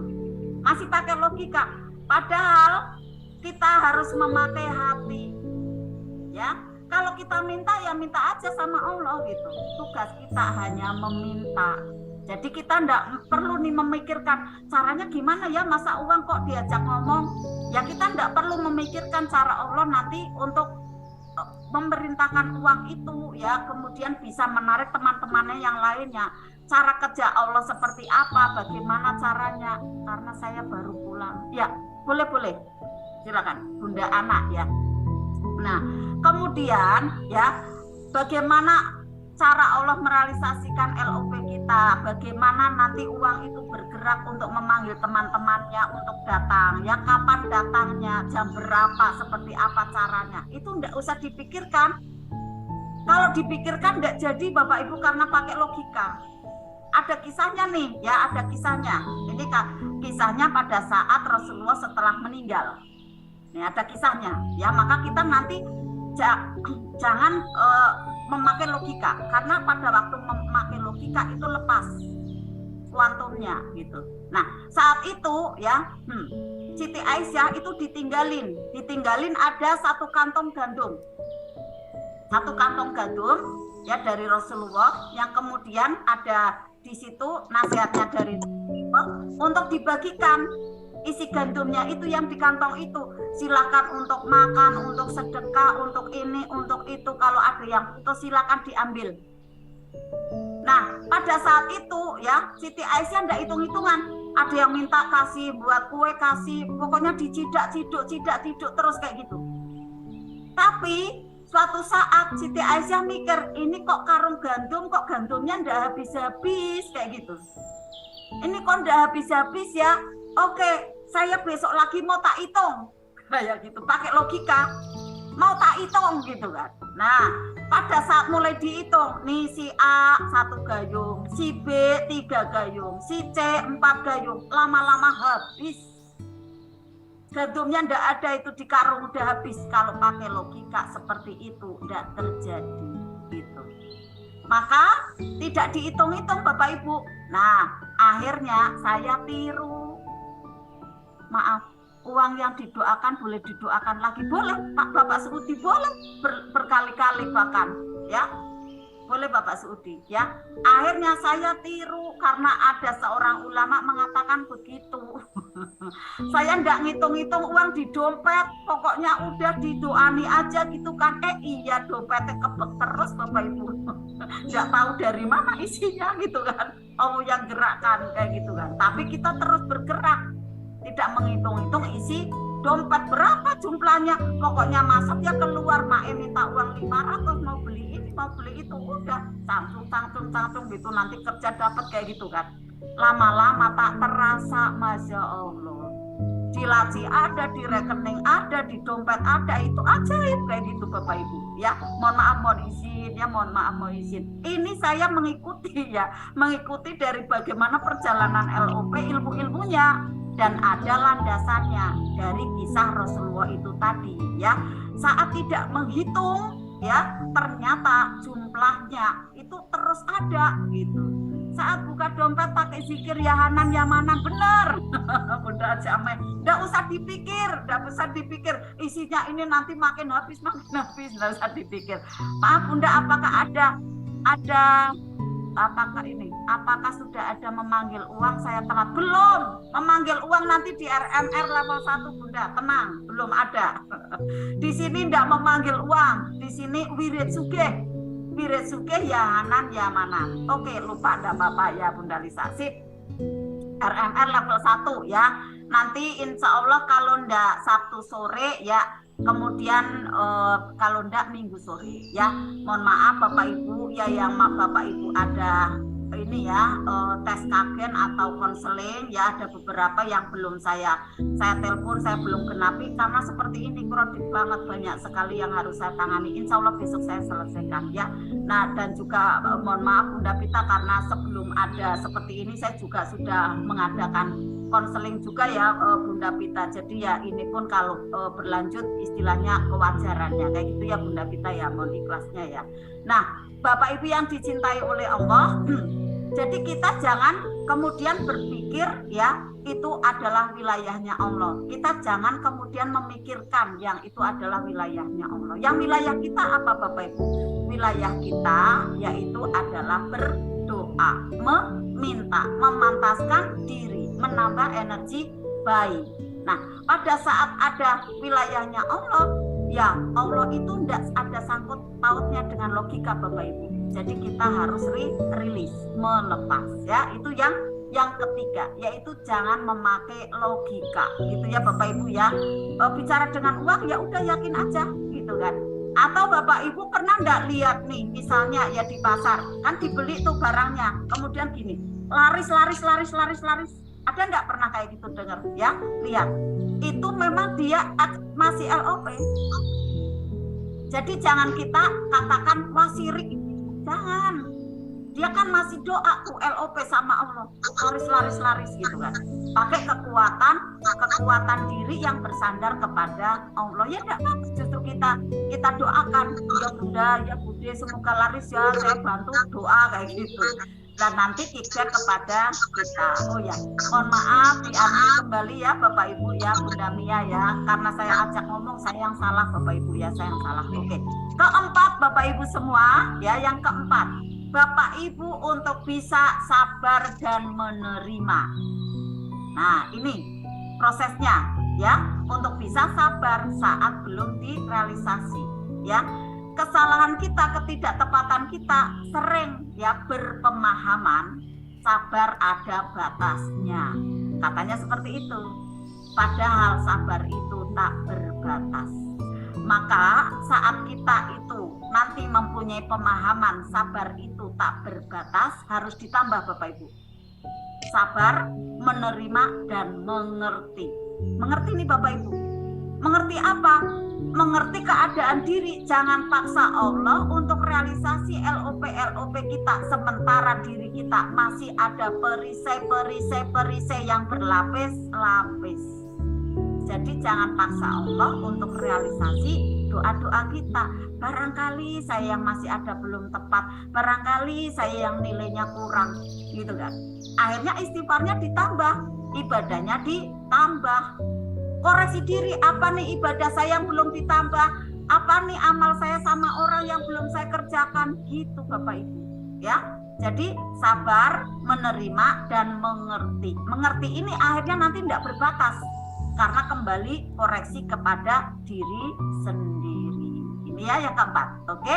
masih pakai logika. Padahal kita harus memakai hati ya. Kalau kita minta ya minta aja sama Allah gitu. Tugas kita hanya meminta. Jadi kita enggak perlu nih memikirkan caranya gimana ya, masa uang kok diajak ngomong. Ya kita enggak perlu memikirkan cara Allah nanti untuk memerintahkan uang itu ya, kemudian bisa menarik teman-temannya yang lainnya. Cara kerja Allah seperti apa, bagaimana caranya, karena saya baru pulang. Ya, boleh. Silakan Bunda Ana ya. Nah, kemudian ya, bagaimana cara Allah merealisasikan LOP kita kita, bagaimana nanti uang itu bergerak untuk memanggil teman-temannya untuk datang, ya kapan datangnya, jam berapa, seperti apa caranya, itu enggak usah dipikirkan. Kalau dipikirkan enggak jadi Bapak Ibu, karena pakai logika. Ada kisahnya nih, ya ada kisahnya. Ini kisahnya pada saat Rasulullah setelah meninggal. Ini ada kisahnya, ya maka kita nanti jangan memakai logika, karena pada waktu memakai logika itu lepas kuantumnya gitu. Nah saat itu ya Siti Aisyah itu ditinggalin ada satu kantong gandum ya dari Rasulullah, yang kemudian ada di situ nasihatnya dari Rasulullah untuk dibagikan. Isi gandumnya itu yang di kantong itu silakan untuk makan, untuk sedekah, untuk ini, untuk itu. Kalau ada yang putus silakan diambil. Nah pada saat itu ya Siti Aisyah enggak hitung-hitungan. Ada yang minta kasih buat kue, kasih, pokoknya cidak-ciduk terus kayak gitu. Tapi suatu saat Siti Aisyah mikir, ini kok karung gandum, kok gandumnya enggak habis-habis kayak gitu. Ini kok enggak habis-habis ya. Oke, saya besok lagi mau tak hitung, kayak gitu, pakai logika, mau tak hitung gitu kan. Nah, pada saat mulai dihitung, nih si A 1 gayung, si B 3 gayung, si C 4 gayung, lama-lama habis. Gandumnya ndak ada itu di karung, udah habis. Kalau pakai logika seperti itu ndak terjadi gitu. Maka tidak dihitung-hitung Bapak Ibu. Nah, akhirnya saya tiru. Maaf, uang yang didoakan boleh didoakan lagi, boleh Pak Bapak Suudi, boleh berkali-kali bahkan ya, boleh Bapak Suudi ya. Akhirnya saya tiru karena ada seorang ulama mengatakan begitu. Saya enggak ngitung-ngitung uang di dompet, pokoknya udah didoani aja gitu kan. Iya dompetnya kebek terus Bapak Ibu. Enggak tahu dari mana isinya gitu kan. Allah yang gerakkan kayak gitu kan. Tapi kita terus bergerak. Tidak menghitung-hitung isi dompet berapa jumlahnya, pokoknya masuk ya keluar, Mak minta uang 500 mau beli ini mau beli itu, udah cangcung gitu, nanti kerja dapat kayak gitu kan. Lama-lama tak terasa, Masya Allah, di laci ada, di rekening ada, di dompet ada, itu ajaib kayak gitu Bapak Ibu ya. Mohon maaf mohon izin, ini saya mengikuti dari bagaimana perjalanan LOP, ilmu-ilmunya. Dan ada landasannya dari kisah Rasulullah itu tadi ya. Saat tidak menghitung ya, ternyata jumlahnya itu terus ada gitu. Saat buka dompet pakai zikir ya Hanan ya Manan, benar. Bunda Jameh, enggak usah dipikir isinya ini nanti makin habis, enggak usah dipikir. Maaf Bunda, apakah ada apakah sudah ada memanggil uang? Saya telat. Belum. Memanggil uang nanti di RMR level 1 Bunda, tenang, belum ada. Di sini enggak memanggil uang, di sini wirid sugih ya Hanan ya Manan. Oke, lupa enggak apa-apa ya Bunda Lisa. Sip. RMR level 1 ya. Nanti insya Allah kalau enggak Sabtu sore ya, kemudian kalau enggak Minggu sore ya. Mohon maaf Bapak Ibu ya, yang Bapak Ibu ada ini ya tes kagen atau konseling ya, ada beberapa yang belum saya telepon, saya belum genapi karena seperti ini kredit banget, banyak sekali yang harus saya tangani. Insya Allah besok saya selesaikan ya. Nah dan juga mohon maaf Bunda Pita, karena sebelum ada seperti ini saya juga sudah mengadakan konseling juga ya Bunda Pita. Jadi ya ini pun kalau berlanjut istilahnya kewajarannya kayak gitu ya Bunda Pita ya, mohon ikhlasnya ya. Nah Bapak Ibu yang dicintai oleh Allah, jadi kita jangan kemudian berpikir ya itu adalah wilayahnya Allah. Kita jangan kemudian memikirkan yang itu adalah wilayahnya Allah. Yang wilayah kita apa Bapak Ibu? Wilayah kita yaitu adalah berdoa, meminta, memantaskan diri, menambah energi baik. Nah, pada saat ada wilayahnya Allah, ya Allah itu tidak ada sangkut pautnya dengan logika Bapak Ibu. Jadi kita harus rilis, melepas ya. Itu yang ketiga, yaitu jangan memakai logika gitu ya Bapak Ibu ya. Bicara dengan uang ya udah yakin aja gitu kan. Atau Bapak Ibu pernah nggak lihat nih, misalnya ya di pasar kan dibeli tuh barangnya, kemudian gini laris. Ada nggak pernah kayak gitu dengar ya? Lihat, itu memang dia masih LOP. Jadi jangan kita katakan wah sirik, jangan. Dia kan masih doa tuh LOP sama Allah, laris gitu kan. Pakai kekuatan diri yang bersandar kepada Allah. Ya enggak apa, justru kita doakan, ya Bunda, ya Bude, semoga laris ya, saya bantu doa kayak gitu. Dan nanti kickback kepada kita. Oh ya, mohon maaf diambil kembali ya Bapak Ibu ya, Bunda Mia ya, karena saya ajak ngomong saya yang salah Bapak Ibu ya, saya yang salah. Oke. Keempat Bapak Ibu semua ya, yang keempat, Bapak Ibu untuk bisa sabar dan menerima. Nah, ini prosesnya ya, untuk bisa sabar saat belum direalisasi ya. Kesalahan kita, ketidaktepatan kita sering ya berpemahaman sabar ada batasnya. Katanya seperti itu. Padahal sabar itu tak berbatas. Maka saat kita itu nanti mempunyai pemahaman sabar itu tak berbatas, harus ditambah Bapak Ibu. Sabar, menerima, dan mengerti. Mengerti nih Bapak Ibu. Mengerti apa? Mengerti keadaan diri, jangan paksa Allah untuk realisasi LOP kita, sementara diri kita masih ada perisai yang berlapis-lapis. Jadi jangan paksa Allah untuk realisasi doa-doa kita. Barangkali saya yang masih ada belum tepat, barangkali saya yang nilainya kurang, gitu kan. Akhirnya istighfarnya ditambah, ibadahnya ditambah. Koreksi diri, apa nih ibadah saya yang belum ditambah, apa nih amal saya sama orang yang belum saya kerjakan, gitu Bapak Ibu ya. Jadi sabar, menerima, dan mengerti. Mengerti ini akhirnya nanti tidak berbatas, karena kembali koreksi kepada diri sendiri. Ini ya yang keempat. Oke,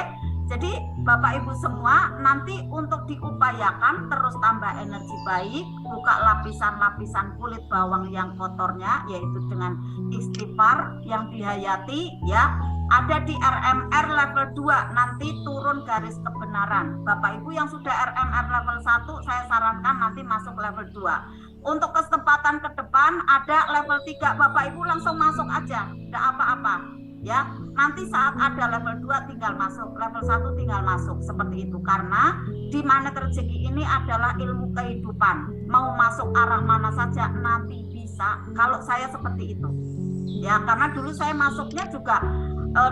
jadi Bapak Ibu semua nanti untuk diupayakan terus tambah energi baik, buka lapisan-lapisan kulit bawang yang kotornya, yaitu dengan istighfar yang dihayati ya. Ada di RMR level 2, nanti turun garis kebenaran. Bapak Ibu yang sudah RMR level 1, saya sarankan nanti masuk level 2. Untuk kesempatan ke depan ada level 3, Bapak Ibu langsung masuk aja, tidak apa-apa ya. Nanti saat ada level 2 tinggal masuk, level 1 tinggal masuk, seperti itu. Karena di magnet rezeki ini adalah ilmu kehidupan, mau masuk arah mana saja nanti bisa. Kalau saya seperti itu ya, karena dulu saya masuknya juga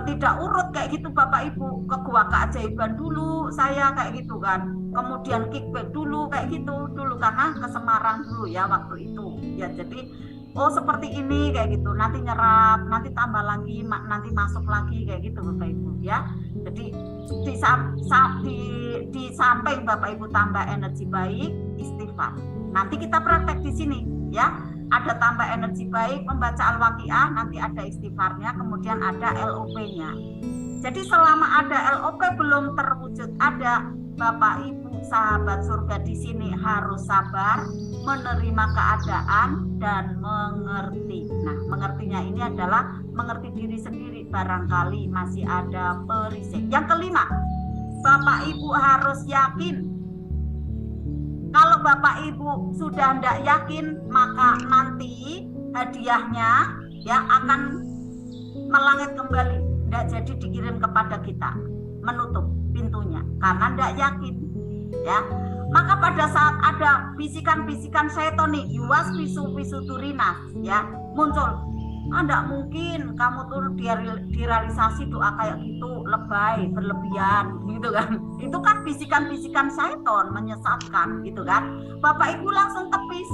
tidak urut kayak gitu Bapak Ibu, ke gua keajaiban dulu saya kayak gitu kan, kemudian kickback dulu kayak gitu dulu, karena ke Semarang dulu ya waktu itu ya. Jadi oh seperti ini kayak gitu, nanti nyerap, nanti tambah lagi, nanti masuk lagi kayak gitu Bapak Ibu ya. Jadi di samping Bapak Ibu tambah energi baik, istighfar. Nanti kita praktek di sini ya. Ada tambah energi baik, membaca Al-Waqiah, nanti ada istighfarnya, kemudian ada LOP-nya. Jadi selama ada LOP belum terwujud, ada Bapak Ibu sahabat surga di sini harus sabar, menerima keadaan, dan mengerti. Nah, mengertinya ini adalah mengerti diri sendiri, barangkali masih ada perisai. Yang kelima, Bapak Ibu harus yakin. Kalau Bapak Ibu sudah tidak yakin, maka nanti hadiahnya ya akan melangit kembali, tidak jadi dikirim kepada kita, menutup pintunya karena tidak yakin ya. Maka pada saat ada bisikan-bisikan setan nih, yuwas pisu turinas ya, muncul. Tidak mungkin kamu tuh direalisasi doa kayak gitu, lebay, berlebihan gitu kan. Itu kan bisikan-bisikan syaitan menyesatkan gitu kan. Bapak Ibu langsung tepis.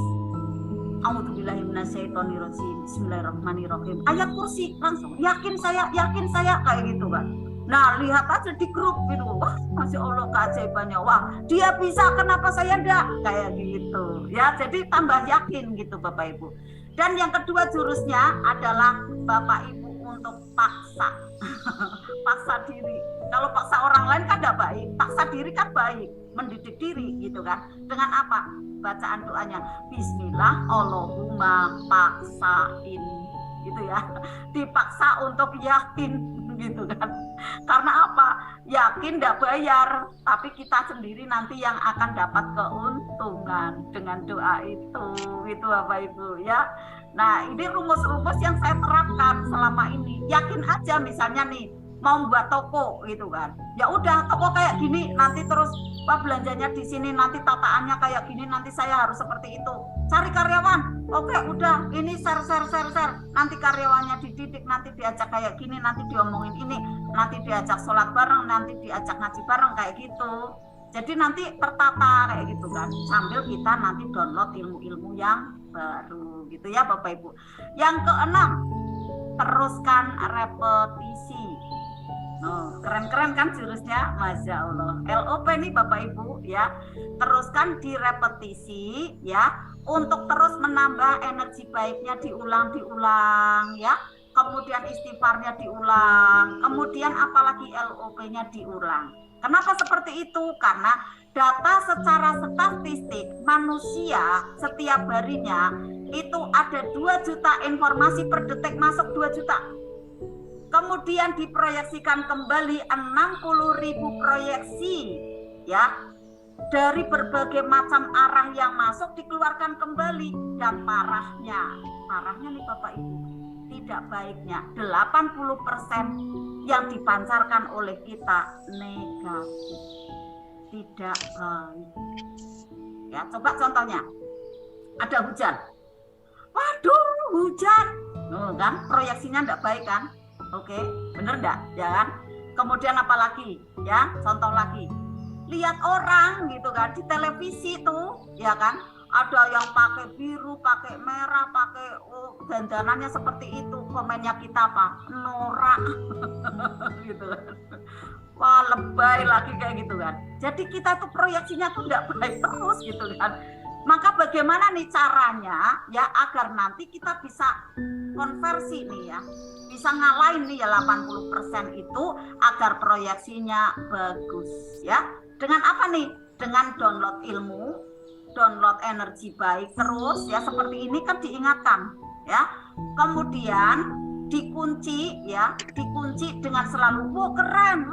A'udzubillahi minasyaitonirrajim. Bismillahirrahmanirrahim. Ayat kursi langsung yakin saya kayak gitu kan. Nah, lihat aja di grup gitu. Wah, Masya Allah keajaibannya. Wah, dia bisa, kenapa saya enggak? Kayak gitu. Ya, jadi tambah yakin gitu Bapak Ibu. Dan yang kedua jurusnya adalah Bapak Ibu untuk paksa. Paksa diri. Kalau paksa orang lain kan tidak baik, paksa diri kan baik, mendidik diri gitu kan. Dengan apa? Bacaan doanya Bismillah Allahumma paksain gitu ya. Dipaksa untuk yakin gitu kan. Karena apa? Yakin tidak bayar, tapi kita sendiri nanti yang akan dapat keuntungan dengan doa itu Bapak Ibu ya. Nah, ini rumus-rumus yang saya terapkan selama ini. Yakin aja misalnya nih mau buat toko gitu kan. Ya udah, toko kayak gini, nanti terus belanjanya di sini, nanti tataannya kayak gini, nanti saya harus seperti itu. Cari karyawan. Oke, udah, ini share. Nanti karyawannya dididik, nanti diajak kayak gini, nanti diomongin ini, nanti diajak sholat bareng, nanti diajak ngaji bareng kayak gitu. Jadi nanti tertata kayak gitu kan. Sambil kita nanti download ilmu-ilmu yang baru gitu ya Bapak Ibu. Yang keenam, teruskan repetisi. Keren-keren kan jurusnya, Masya Allah. LOP nih Bapak Ibu ya. Teruskan direpetisi ya, untuk terus menambah energi baiknya, diulang ya. Kemudian istighfarnya diulang. Kemudian apalagi LOP-nya diulang. Kenapa seperti itu? Karena data secara statistik manusia setiap harinya itu ada 2 juta informasi per detik masuk 2 juta. Kemudian diproyeksikan kembali 60.000 proyeksi ya, dari berbagai macam arang yang masuk dikeluarkan kembali. Dan parahnya nih Bapak Ibu, tidak baiknya 80% yang dipancarkan oleh kita negatif, tidak baik ya. Coba contohnya, ada hujan, waduh hujan, kan proyeksinya tidak baik kan. Oke, bener enggak? Ya kan? Kemudian apa lagi? Ya, contoh lagi. Lihat orang gitu kan di televisi tuh, ya kan? Ada yang pakai biru, pakai merah, pakai dandanannya seperti itu. Komennya kita apa? Norak. Gitu kan. Wah, lebay lagi kayak gitu kan. Jadi kita tuh proyeksinya tuh enggak baik terus gitu kan. Maka bagaimana nih caranya ya agar nanti kita bisa konversi nih ya, bisa ngalahin nih ya 80% itu agar proyeksinya bagus ya. Dengan apa nih? Dengan download ilmu, download energi baik terus ya, seperti ini kan diingatkan ya. Kemudian dikunci ya, dikunci dengan selalu wow keren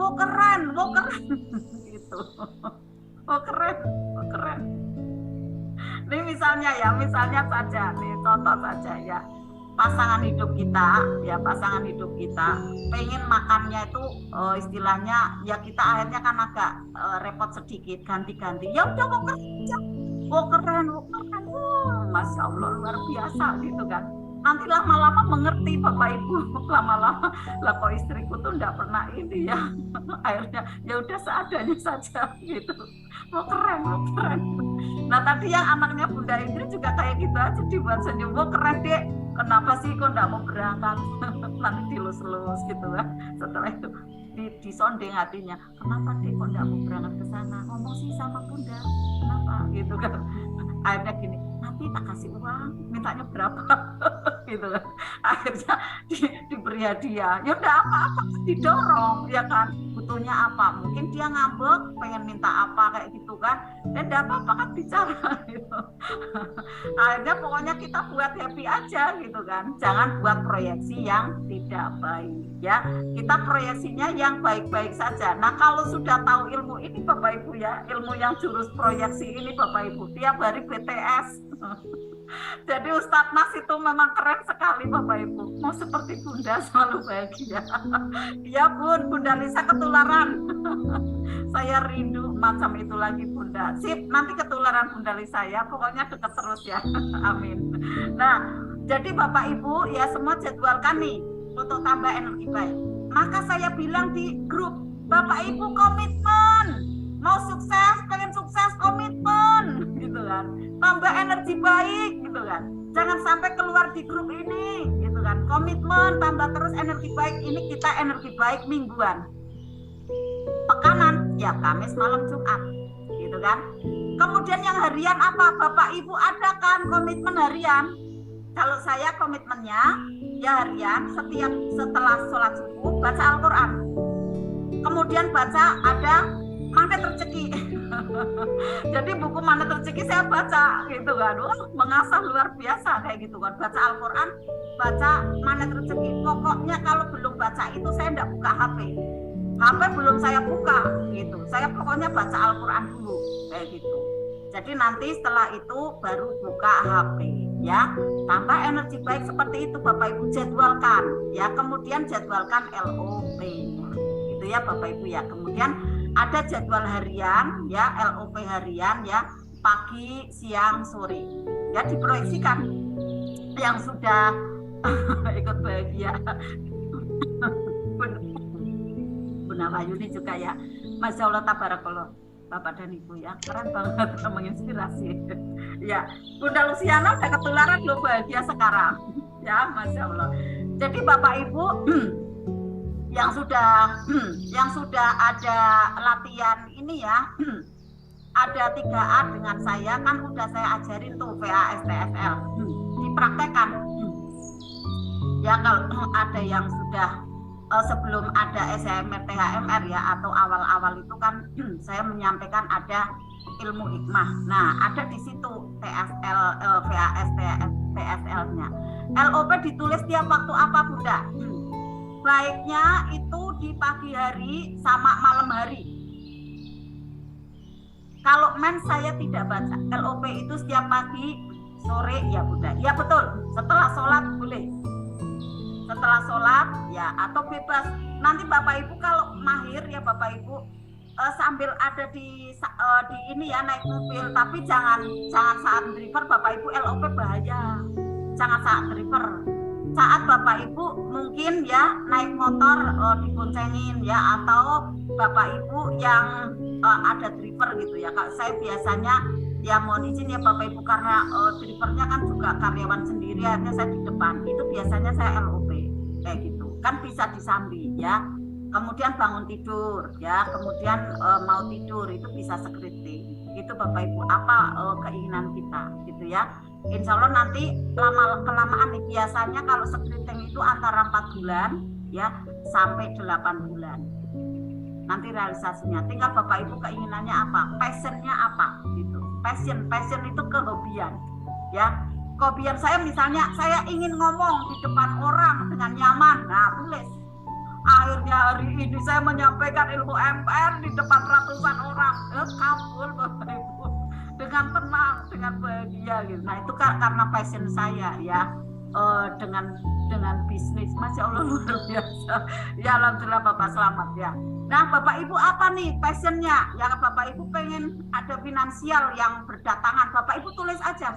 gitu. Oh keren. Ini misalnya saja, nih contoh saja ya, pasangan hidup kita pengen makannya itu istilahnya ya, kita akhirnya kan agak repot sedikit, ganti-ganti. Ya udah mau keren, Masya Allah luar biasa gitu kan. Nanti lama-lama mengerti Bapak Ibu, lama-lama lah kok istriku tuh enggak pernah ini ya. Akhirnya ya udah seadanya saja gitu. Mau keren. Nah tadi yang anaknya Bunda Indri juga kayak gitu aja, dibuat senyum. Mau keren Dek, kenapa sih kok enggak mau berangkat? Nanti dilus-lus gitu kan. Setelah itu disondeng hatinya, kenapa Dek kok enggak mau berangkat ke sana? Ngomong sih sama Bunda, kenapa gitu kan. Akhirnya gini, nanti tak kasih uang, mintanya berapa gitu kan. Akhirnya diberi hadiah. Ya udah apa-apa, didorong ya kan. Butuhnya apa? Mungkin dia ngambek, pengen minta apa kayak gitu kan. Dan enggak apa-apa kan bicara gitu. Akhirnya pokoknya kita buat happy aja gitu kan. Jangan buat proyeksi yang tidak baik ya. Kita proyeksinya yang baik-baik saja. Nah, kalau sudah tahu ilmu ini Bapak Ibu ya, ilmu yang jurus proyeksi ini Bapak Ibu, tiap hari BTS. Jadi Ustadz Mas itu memang keren sekali Bapak Ibu. Mau seperti Bunda selalu bahagia. Iya Bun, Bunda Lisa ketularan. Saya rindu macam itu lagi Bunda. Sip, nanti ketularan Bunda Lisa ya. Pokoknya deket terus ya. Amin. Nah, jadi Bapak Ibu ya semua jadwalkan nih untuk tambah energi baik. Maka saya bilang di grup, Bapak Ibu komitmen. Mau sukses, pengen sukses, komitmen gitu kan. Tambah energi baik gitu kan. Jangan sampai keluar di grup ini gitu kan. Komitmen, tambah terus energi baik. Ini kita energi baik mingguan. Pekanan ya Kamis malam Jumat gitu kan. Kemudian yang harian apa? Bapak Ibu ada kan komitmen harian? Kalau saya komitmennya ya harian, setelah sholat subuh baca Al-Quran. Kemudian baca ada Magnet Rezeki. Jadi buku Magnet Rezeki saya baca gitu kan. Mengasah luar biasa kayak gitu kan. Baca Al-Quran, baca Magnet Rezeki. Pokoknya kalau belum baca itu saya enggak buka HP. HP belum saya buka gitu. Saya pokoknya baca Al-Quran dulu kayak gitu. Jadi nanti setelah itu baru buka HP ya. Tambah energi baik seperti itu Bapak Ibu, jadwalkan ya. Kemudian jadwalkan LOP-nya. Gitu ya Bapak Ibu ya. Kemudian ada jadwal harian ya, LOP harian ya, pagi, siang, sore. Ya diproyeksikan yang sudah ikut bahagia. Bunda Wayuni juga ya. Masya Allah tabarakallah. Bapak dan Ibu ya, keren banget, menginspirasi. Ya, Bunda Luciana udah ketularan loh bahagia sekarang. Ya, Masya Allah. Jadi Bapak Ibu yang sudah ada latihan ini ya, ada 3A dengan saya kan udah saya ajarin tuh VASTFL, dipraktekkan. Ya kalau ada yang sudah sebelum ada SMR THMR ya atau awal-awal itu kan saya menyampaikan ada ilmu hikmah. Nah ada di situ TSL, VAS, TSL-nya. LOP ditulis tiap waktu apa Bunda? Baiknya itu di pagi hari sama malam hari. Kalau saya tidak baca. LOP itu setiap pagi, sore ya Bunda. Ya betul. Setelah sholat boleh. Setelah sholat ya atau bebas. Nanti Bapak Ibu kalau mahir ya Bapak Ibu sambil ada di ini ya naik mobil, tapi jangan saat driver Bapak Ibu LOP bahaya. Jangan saat driver. Saat Bapak Ibu mungkin ya naik motor diboncengin ya, atau Bapak Ibu yang ada driver gitu ya. Saya biasanya ya mohon izin ya Bapak Ibu karena drivernya kan juga karyawan sendiri, akhirnya saya di depan. Itu biasanya saya LOP kayak gitu. Kan bisa disambi ya. Kemudian bangun tidur ya, kemudian mau tidur itu bisa scripting. Itu Bapak Ibu apa keinginan kita gitu ya. Insya Allah nanti kelamaan nih, biasanya kalau scripting itu antara 4 bulan ya sampai 8 bulan. Nanti realisasinya tinggal Bapak Ibu keinginannya apa, passionnya apa gitu. Passion itu kehobian ya. Kehobian saya misalnya saya ingin ngomong di depan orang dengan nyaman, nah tulis. Akhirnya hari ini saya menyampaikan ilmu MPR di depan ratusan orang. Kabul Bapak Ibu dengan tenang, dengan bahagia gitu. Nah itu karena passion saya ya, dengan bisnis. Masya Allah luar biasa. Ya alhamdulillah Bapak selamat ya. Nah Bapak Ibu apa nih passionnya? Ya Bapak Ibu pengen ada finansial yang berdatangan, Bapak Ibu tulis aja,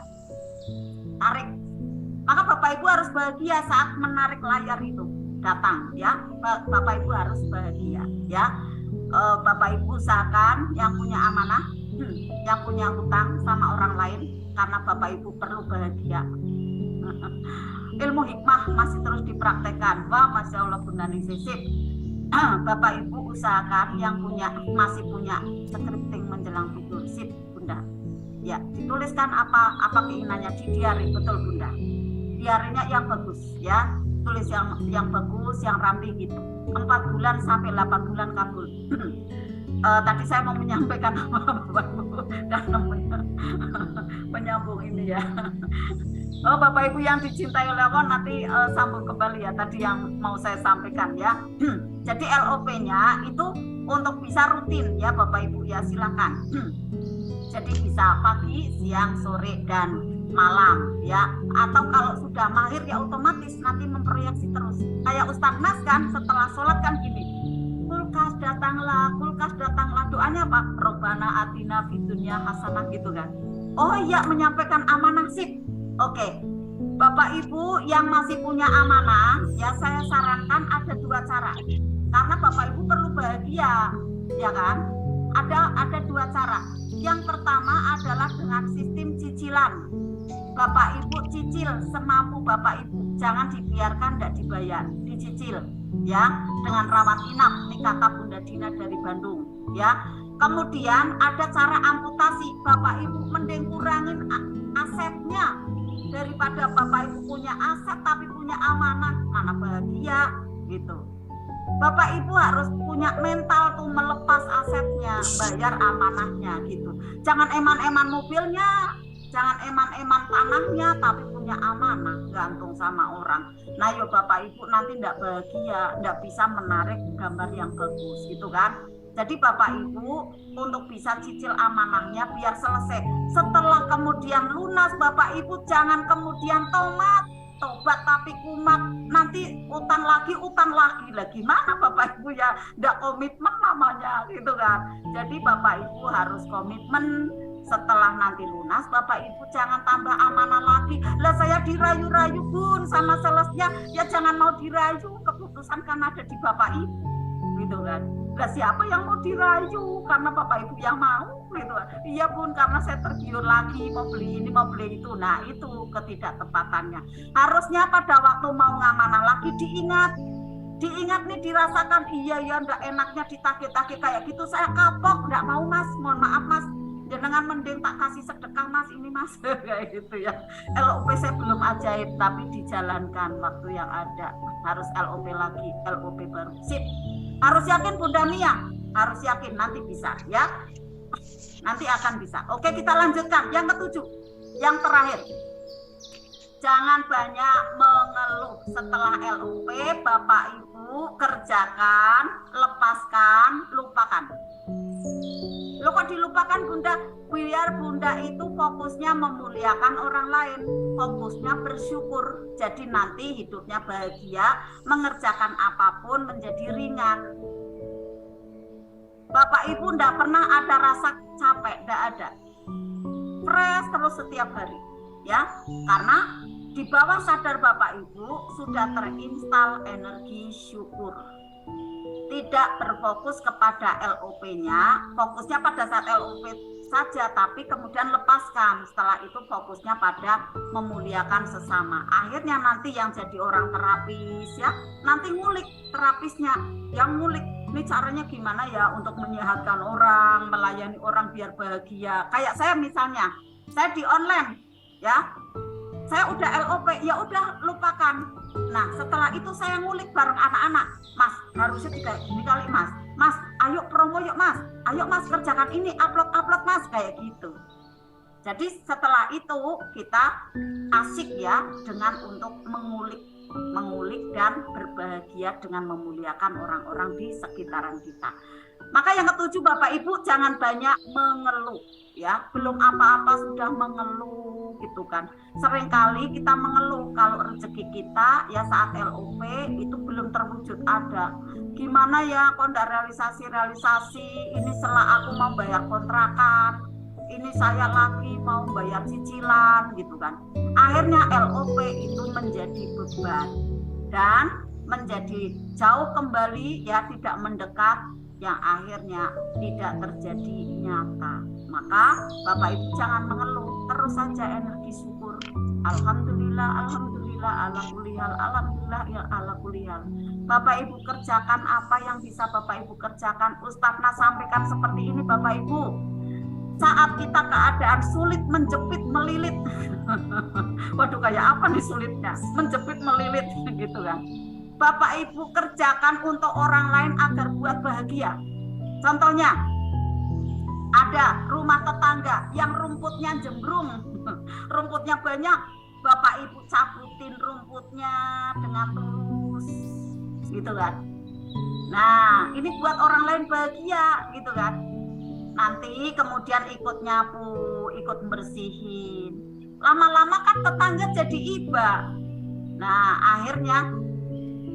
tarik. Maka Bapak Ibu harus bahagia saat menarik layar itu datang ya. Bapak Ibu harus bahagia ya. Bapak Ibu usahakan yang punya amanah, yang punya hutang sama orang lain, karena Bapak Ibu perlu bahagia. Ilmu hikmah masih terus dipraktekkan. Wah Masya Allah Bunda Nisisip. Bapak Ibu usahakan yang masih punya scripting menjelang tidur, sip Bunda. Ya dituliskan apa keinginannya di diary, betul Bunda. Diarinya yang bagus ya. Tulis yang bagus, yang rapi gitu. 4 bulan sampai 8 bulan kabul. Tadi saya mau menyampaikan apa Bapak Ibu dan menyambung ini ya. Bapak Ibu yang dicintai oleh Allah nanti sambung kembali ya tadi yang mau saya sampaikan ya. Jadi LOP-nya itu untuk bisa rutin ya Bapak Ibu ya, silakan. Jadi bisa pagi, siang, sore dan malam ya. Atau kalau sudah mahir ya otomatis nanti memproyeksi terus. Kayak Ustadz Nas kan setelah sholat kan gini, kulkas datanglah, doanya apa? Robbana atina fid dunya hasanah gitu kan. Oh iya, menyampaikan amanah sip. Oke. Bapak Ibu yang masih punya amanah ya, saya sarankan ada 2 cara. Karena Bapak Ibu perlu bahagia ya kan. Ada 2 cara. Yang pertama adalah dengan sistem cicilan. Bapak Ibu cicil semampu Bapak Ibu, jangan dibiarkan tidak dibayar, dicicil ya, dengan rawat inap. Ini kata Bunda Dina dari Bandung ya. Kemudian ada cara amputasi. Bapak Ibu mending kurangin asetnya daripada Bapak Ibu punya aset tapi punya amanah, mana bahagia gitu. Bapak Ibu harus punya mental tuh melepas asetnya, bayar amanahnya gitu. Jangan eman-eman mobilnya, jangan eman-eman tanahnya, tapi punya amanah, gantung sama orang. Nah, yo Bapak Ibu nanti tidak bahagia, tidak bisa menarik gambar yang bagus gitu kan. Jadi Bapak Ibu untuk bisa cicil amanahnya biar selesai. Setelah kemudian lunas Bapak Ibu jangan kemudian tobat tapi kumat, nanti utang lagi lah gimana Bapak Ibu ya, tidak komitmen namanya gitu kan. Jadi Bapak Ibu harus komitmen. Setelah nanti lunas Bapak Ibu jangan tambah amanah lagi. Lah saya dirayu-rayu Bun sama salesnya, ya jangan mau dirayu, keputusan kan ada di Bapak Ibu gitu kan. Lah siapa yang mau dirayu, karena Bapak Ibu yang mau gitu kan. Iya Bun, karena saya tergiur lagi mau beli ini mau beli itu. Nah itu ketidaktepatannya. Harusnya pada waktu mau ngamanah lagi diingat nih, dirasakan. Iya ya enggak enaknya ditagih-tagih kayak gitu, saya kapok, enggak mau Mas, mohon maaf Mas, jangan mending tak kasih sedekah Mas, ini Mas kayak gitu ya. LOP saya belum ajaib tapi dijalankan waktu yang ada. Harus LOP lagi, LOP baru. Sip. Harus yakin Bunda Mia, harus yakin nanti bisa ya. Nanti akan bisa. Oke, kita lanjutkan yang ketujuh. Yang terakhir. Jangan banyak mengeluh. Setelah LOP Bapak Ibu kerjakan, lepaskan, lupakan. Loh kok dilupakan Bunda? Biar Bunda itu fokusnya memuliakan orang lain, fokusnya bersyukur. Jadi nanti hidupnya bahagia, mengerjakan apapun menjadi ringan. Bapak Ibu enggak pernah ada rasa capek, enggak ada. Fresh terus setiap hari, ya. Karena di bawah sadar Bapak Ibu sudah terinstal energi syukur. Tidak berfokus kepada LOP-nya, fokusnya pada saat LOP saja, tapi kemudian lepaskan. Setelah itu fokusnya pada memuliakan sesama. Akhirnya nanti yang jadi orang terapis ya, nanti ngulik terapisnya, yang ngulik ini caranya gimana ya untuk menyehatkan orang, melayani orang biar bahagia. Kayak saya misalnya, saya di online ya, saya udah LOP, ya udah lupakan. Nah setelah itu saya ngulik bareng anak-anak, Mas harusnya tidak gini kali Mas ayo promo yuk Mas, ayo Mas kerjakan ini, upload Mas, kayak gitu. Jadi setelah itu kita asik ya dengan untuk mengulik dan berbahagia dengan memuliakan orang-orang di sekitaran kita. Maka yang ketujuh Bapak Ibu jangan banyak mengeluh ya, belum apa-apa sudah mengeluh gitu kan. Seringkali kita mengeluh kalau rezeki kita ya saat LOP itu belum terwujud ada. Gimana ya kok enggak realisasi, ini setelah aku mau bayar kontrakan, ini saya lagi mau bayar cicilan gitu kan. Akhirnya LOP itu menjadi beban dan menjadi jauh kembali ya, tidak mendekat, yang akhirnya tidak terjadi nyata. Maka Bapak Ibu jangan mengeluh, terus saja energi syukur. Alhamdulillah, alhamdulillah, ala kulihal, alhamdulillah ya ala kulihal. Bapak Ibu kerjakan apa yang bisa Bapak Ibu kerjakan. Ustadzna sampaikan seperti ini Bapak Ibu. Saat kita keadaan sulit, menjepit, melilit. Waduh kayak apa nih sulitnya? Menjepit, melilit gitu kan. Bapak Ibu kerjakan untuk orang lain agar buat bahagia. Contohnya, ada rumah tetangga yang rumputnya jembrung, rumputnya banyak, Bapak Ibu cabutin rumputnya dengan tulus, gitu kan. Nah, ini buat orang lain bahagia, gitu kan. Nanti kemudian ikut nyapu, ikut bersihin. Lama-lama kan tetangga jadi iba. Nah, akhirnya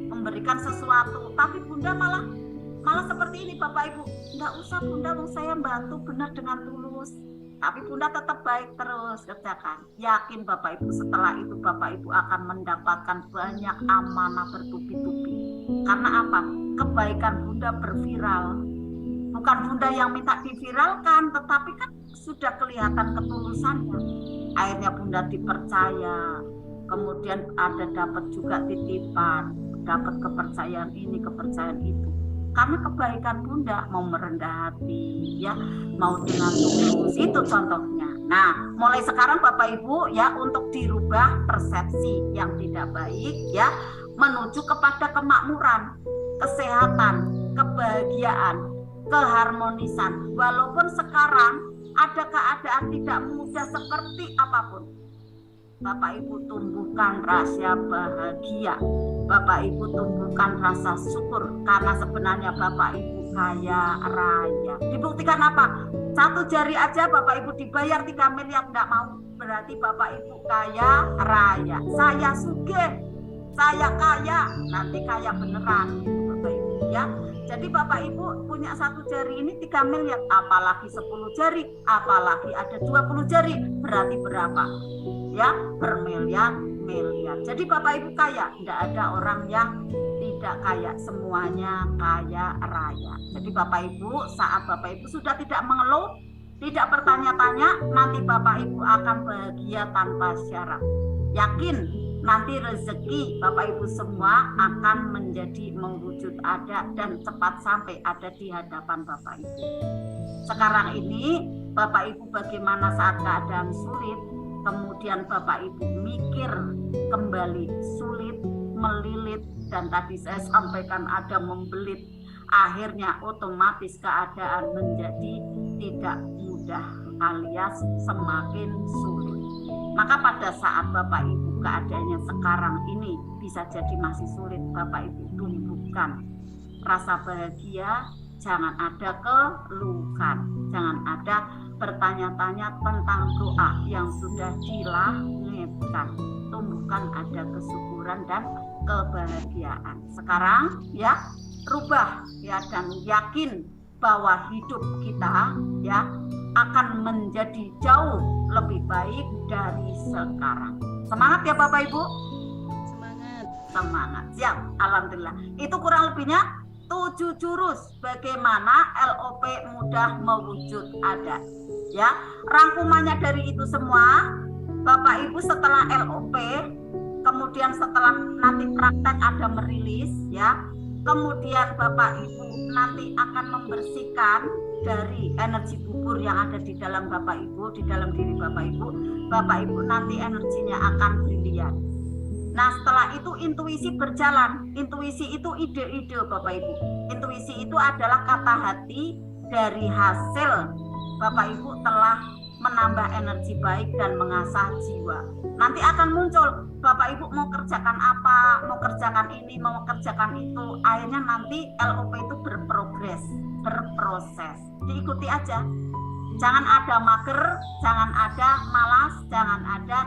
memberikan sesuatu, tapi Bunda malah seperti ini Bapak Ibu, enggak usah Bunda, saya bantu benar dengan tulus, tapi Bunda tetap baik terus kerjakan. Yakin Bapak Ibu setelah itu Bapak Ibu akan mendapatkan banyak amanah bertubi-tubi. Karena apa? Kebaikan Bunda berviral. Bukan Bunda yang minta diviralkan, tetapi kan sudah kelihatan ketulusannya. Akhirnya Bunda dipercaya, kemudian ada dapat juga titipan, dapat kepercayaan ini, kepercayaan itu. Karena kebaikan Bunda, mau merendah hati, ya, mau dengan tulus, itu contohnya. Nah, mulai sekarang Bapak Ibu ya untuk dirubah persepsi yang tidak baik ya, menuju kepada kemakmuran. kesehatan, kebahagiaan, keharmonisan. Walaupun sekarang ada keadaan tidak mudah seperti apapun, Bapak Ibu tumbuhkan rasa bahagia, Bapak Ibu tumbuhkan rasa syukur, karena sebenarnya Bapak Ibu kaya raya. Dibuktikan apa? 1 jari aja Bapak Ibu dibayar 3 miliar enggak mau, berarti Bapak Ibu kaya raya. Saya sugih, saya kaya, nanti kaya beneran gitu Bapak Ibu ya. Jadi Bapak Ibu punya 1 jari ini 3 miliar, apalagi 10 jari, apalagi ada 20 jari, berarti berapa? Ya, bermiliar-miliar. Jadi Bapak Ibu kaya, tidak ada orang yang tidak kaya, semuanya kaya raya. Jadi Bapak Ibu, saat Bapak Ibu sudah tidak mengeluh, tidak bertanya-tanya, nanti Bapak Ibu akan bahagia tanpa syarat. Yakin nanti rezeki Bapak Ibu semua akan menjadi mewujud ada dan cepat sampai ada di hadapan Bapak Ibu. Sekarang ini Bapak Ibu bagaimana saat keadaan sulit, kemudian Bapak Ibu mikir kembali, sulit, melilit, dan tadi saya sampaikan ada membelit, akhirnya otomatis keadaan menjadi tidak mudah alias semakin sulit. Maka pada saat Bapak Ibu keadaannya sekarang ini bisa jadi masih sulit, Bapak Ibu tumbuhkan rasa bahagia, jangan ada keluhan, jangan ada bertanya-tanya tentang doa yang sudah dilahirkan. Tumbuhkan ada kesyukuran dan kebahagiaan. Sekarang ya rubah ya, dan yakin bahwa hidup kita ya akan menjadi jauh lebih baik dari sekarang. Semangat ya Bapak Ibu. Semangat. Siap. Alhamdulillah. Itu kurang lebihnya 7 jurus bagaimana LOP mudah mewujud ada. Ya, rangkumannya dari itu semua, Bapak Ibu setelah LOP, kemudian setelah nanti praktek ada merilis ya, kemudian Bapak Ibu nanti akan membersihkan dari energi bubur yang ada di dalam Bapak Ibu, di dalam diri Bapak Ibu. Bapak Ibu nanti energinya akan brilian. Nah setelah itu intuisi berjalan. Intuisi itu ide-ide Bapak Ibu. Intuisi itu adalah kata hati dari hasil Bapak Ibu telah menambah energi baik dan mengasah jiwa. Nanti akan muncul Bapak Ibu mau kerjakan apa, mau kerjakan ini, mau kerjakan itu. Akhirnya nanti LOP itu berprogres, berproses. Diikuti aja. Jangan ada mager, jangan ada malas, jangan ada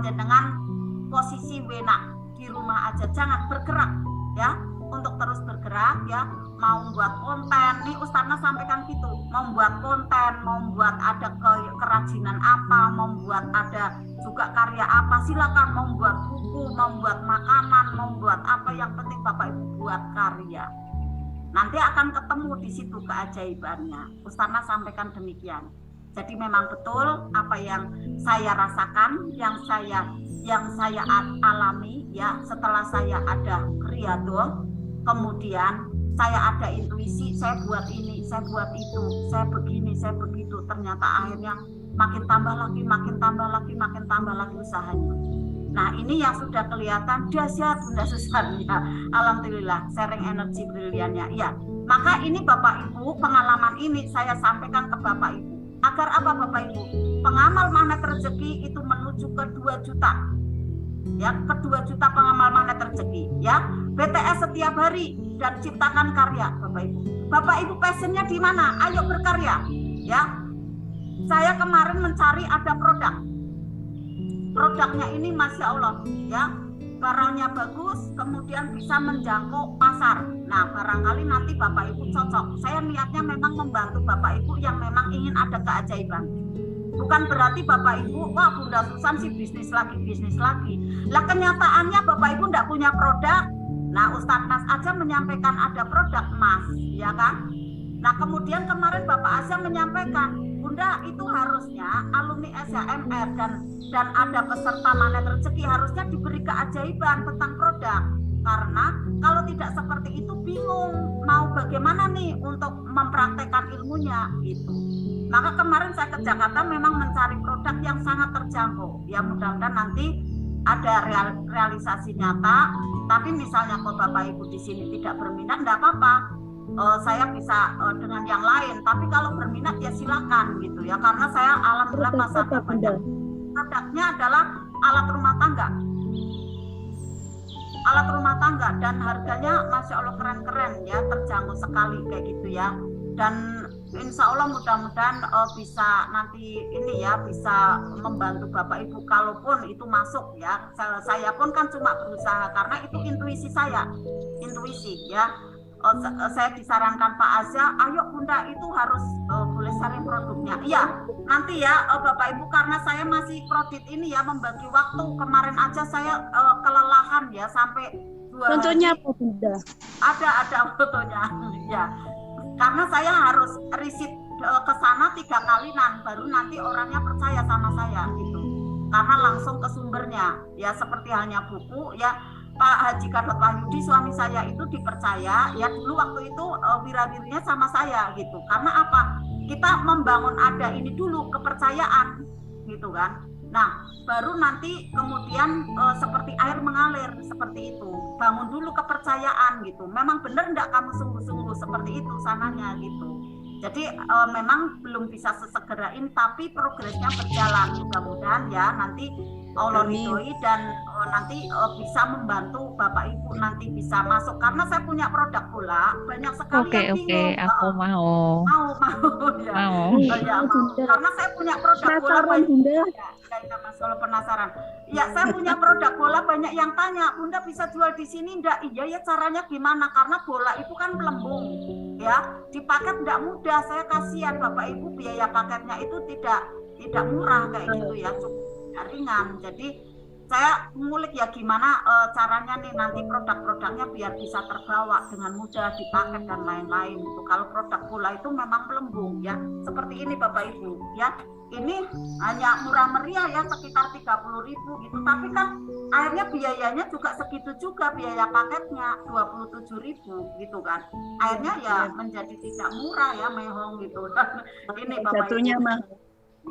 jenengan posisi wenak di rumah aja. Jangan bergerak ya, untuk terus bergerak ya. Mau buat konten, nih Ustazna sampaikan gitu, mau buat konten, mau buat ada kerajinan apa, mau buat ada juga karya apa, silakan. Mau buat buku, mau buat makanan, mau buat apa, yang penting Bapak Ibu buat karya. Nanti akan ketemu di situ keajaibannya. Ustazna sampaikan demikian. Jadi memang betul apa yang saya rasakan, yang saya alami ya, setelah saya ada riyadhah, kemudian saya ada intuisi, saya buat ini, saya buat itu, saya begini, saya begitu. Ternyata akhirnya makin tambah lagi, makin tambah lagi, makin tambah lagi usahanya. Nah ini yang sudah kelihatan dahsyat Bunda Susan ya. Alhamdulillah sharing energi briliannya ya. Maka ini Bapak Ibu, pengalaman ini saya sampaikan ke Bapak Ibu. Agar apa Bapak Ibu? Pengamal magnet rezeki itu menuju ke 2 juta. Ya, ke 2 juta pengamal magnet rezeki ya. BTS setiap hari dan ciptakan karya Bapak Ibu. Bapak Ibu passionnya di mana? Ayo berkarya ya. Saya kemarin mencari ada produknya ini Masya Allah ya, barangnya bagus, kemudian bisa menjangkau pasar. Nah barangkali nanti Bapak Ibu cocok. Saya niatnya memang membantu Bapak Ibu yang memang ingin ada keajaiban. Bukan berarti Bapak Ibu, wah Bunda Susan sih bisnis lagi. Lah kenyataannya Bapak Ibu enggak punya produk. Nah Ustadz Nas aja menyampaikan ada produk Mas, ya kan? Nah kemudian kemarin Bapak Asya menyampaikan, Bunda itu harusnya alumni SHMR dan ada peserta magnet rezeki harusnya diberi keajaiban tentang produk. Karena kalau tidak seperti itu bingung mau bagaimana nih untuk mempraktekkan ilmunya gitu. Maka kemarin saya ke Jakarta memang mencari produk yang sangat terjangkau. Ya mudah-mudahan nanti ada realisasi nyata. Tapi misalnya kalau Bapak Ibu di sini tidak berminat, enggak apa-apa. Saya bisa dengan yang lain. Tapi kalau berminat ya silakan gitu ya. Karena saya alhamdulillah pasarnya banyak. Produknya adalah alat rumah tangga. Alat rumah tangga dan harganya Masya Allah keren-keren ya, terjangkau sekali kayak gitu ya. Dan insya Allah mudah-mudahan bisa nanti ini ya, bisa membantu Bapak Ibu kalaupun itu masuk ya. Saya pun kan cuma berusaha karena itu intuisi saya, intuisi ya. Saya disarankan Pak Azza, ayo Bunda itu harus boleh sharing produknya. Iya, nanti ya Bapak Ibu, karena saya masih kredit ini ya, membagi waktu. Kemarin aja saya kelelahan ya sampai 2 hari. Contohnya apa Bunda? Ada fotonya ya. Karena saya harus riset ke sana 3 kali baru nanti orangnya percaya sama saya gitu. Karena langsung ke sumbernya ya, seperti halnya buku ya. Pak Haji Kadot Wahyudi suami saya itu dipercaya ya, dulu waktu itu wirawirinya sama saya gitu. Karena apa? Kita membangun ada ini dulu kepercayaan gitu kan. Nah baru nanti kemudian seperti air mengalir seperti itu. Bangun dulu kepercayaan gitu. Memang benar enggak kamu sungguh-sungguh seperti itu sananya gitu. Jadi memang belum bisa sesegera ini, tapi progresnya berjalan. Mudah-mudahan ya nanti Allah ridhoi dan nanti bisa membantu Bapak Ibu nanti bisa masuk. Karena saya punya produk pula banyak sekali yang bingung. Aku mau ya. mau. Ya, mau. Karena saya punya produk bola banyak. Ya, Mas, kalau penasaran. Ya, saya punya produk bola banyak yang tanya, Bunda bisa jual di sini enggak? Iya ya, caranya gimana? Karena bola itu kan melembung. Ya, di paket enggak mudah. Saya kasihan Bapak Ibu, biaya paketnya itu tidak murah kayak gitu ya, cukup ringan. Jadi saya ngulik ya gimana caranya nih nanti produk-produknya biar bisa terbawa dengan mudah di paket dan lain-lain gitu. Kalau produk bola itu memang melembung ya, seperti ini Bapak Ibu ya. Ini hanya murah meriah ya, sekitar 30.000 gitu. Tapi kan akhirnya biayanya juga segitu juga, biaya paketnya 27.000 gitu kan. Akhirnya ya menjadi tidak murah ya, mehong gitu. Ini Bapak Jatuhnya Ibu. mahal.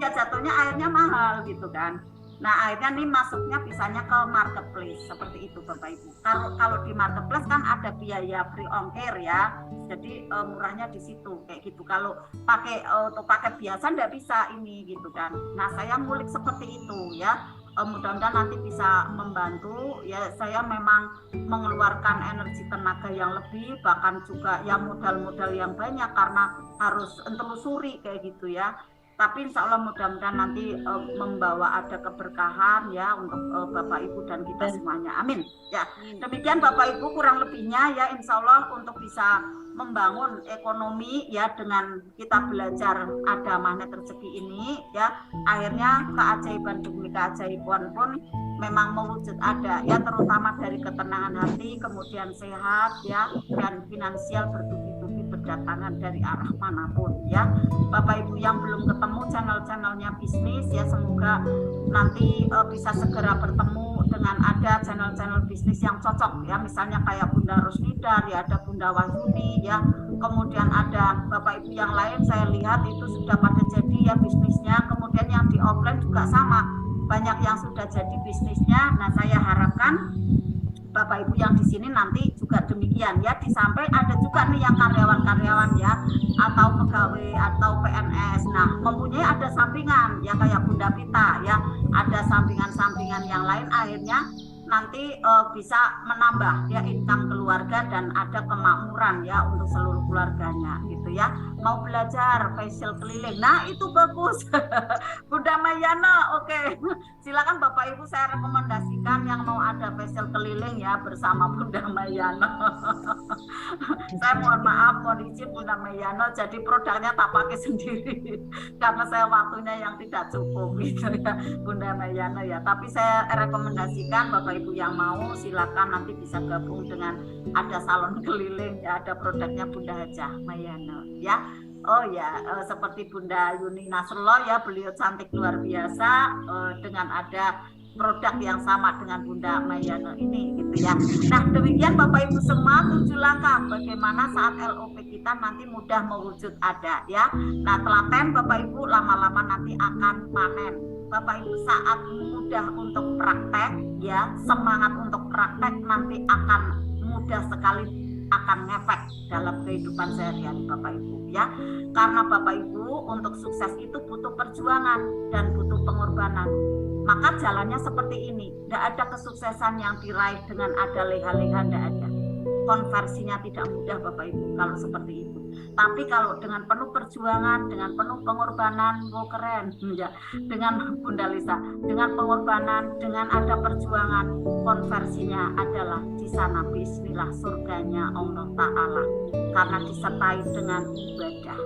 Ya jatuhnya akhirnya mahal gitu kan. Nah akhirnya nih masuknya bisanya ke marketplace seperti itu Bapak Ibu. Kalau di marketplace kan ada biaya free ongkir ya, jadi murahnya di situ kayak gitu. Kalau pakai untuk paket biasa nggak bisa ini gitu kan. Nah saya ngulik seperti itu ya. Mudah-mudahan nanti bisa membantu ya. Saya memang mengeluarkan energi tenaga yang lebih, bahkan juga ya modal-modal yang banyak karena harus telusuri kayak gitu ya. Tapi insya Allah mudah-mudahan nanti membawa ada keberkahan ya untuk Bapak Ibu dan kita semuanya. Amin. Ya, demikian Bapak Ibu kurang lebihnya ya, insya Allah untuk bisa membangun ekonomi ya dengan kita belajar ada magnet rezeki ini ya. Akhirnya keajaiban demi keajaiban pun memang mewujud ada ya, terutama dari ketenangan hati, kemudian sehat ya, dan finansial bertubi-tubi berdatangan dari arah manapun ya. Bapak Ibu yang belum ketemu channel-channelnya bisnis ya, semoga nanti bisa segera bertemu dengan ada channel-channel bisnis yang cocok ya, misalnya kayak Bunda Rosnida ya, ada Bunda Wahyudi ya, kemudian ada Bapak Ibu yang lain saya lihat itu sudah pada jadi ya bisnisnya, kemudian yang di offline juga sama, banyak yang sudah jadi bisnisnya. Nah saya harapkan Bapak Ibu yang di sini nanti juga demikian ya. Di samping ada juga nih yang karyawan-karyawan ya, atau pegawai atau PNS. Nah, mempunyai ada sampingan ya kayak Bunda Pita ya, ada sampingan-sampingan yang lain, akhirnya nanti bisa menambah ya income keluarga dan ada kemakmuran ya untuk seluruh keluarganya gitu ya. Mau belajar facial keliling, nah itu bagus. Bunda Mayana, oke. Silakan Bapak Ibu, saya rekomendasikan yang mau ada facial keliling ya bersama Bunda Mayana. Saya mohon maaf, mohon izin Bunda Mayana, jadi produknya tak pakai sendiri karena saya waktunya yang tidak cukup gitu ya Bunda Mayana ya. Tapi saya rekomendasikan Bapak Ibu yang mau silakan nanti bisa gabung dengan ada salon keliling ya, ada produknya Bunda Hajah Mayana ya. Oh ya, seperti Bunda Yuni Nasrullah ya, beliau cantik luar biasa dengan ada produk yang sama dengan Bunda Mayana ini gitu ya. Nah demikian Bapak Ibu semua 7 langkah bagaimana saat LOP kita nanti mudah mewujud ada ya. Nah telaten Bapak Ibu lama-lama nanti akan panen. Bapak Ibu saat mudah untuk praktek ya, semangat untuk praktek nanti akan mudah sekali akan ngefek dalam kehidupan sehari-hari Bapak Ibu ya. Karena Bapak Ibu untuk sukses itu butuh perjuangan dan butuh pengorbanan. Maka jalannya seperti ini, tidak ada kesuksesan yang diraih dengan ada leha-leha, tidak ada. Konversinya tidak mudah Bapak Ibu kalau seperti itu. Tapi kalau dengan penuh perjuangan, dengan penuh pengorbanan, keren ya. Dengan Bunda Lisa, dengan pengorbanan, dengan ada perjuangan, konversinya adalah di sana bismillah surganya Allah Ta'ala. Karena disertai dengan ibadah.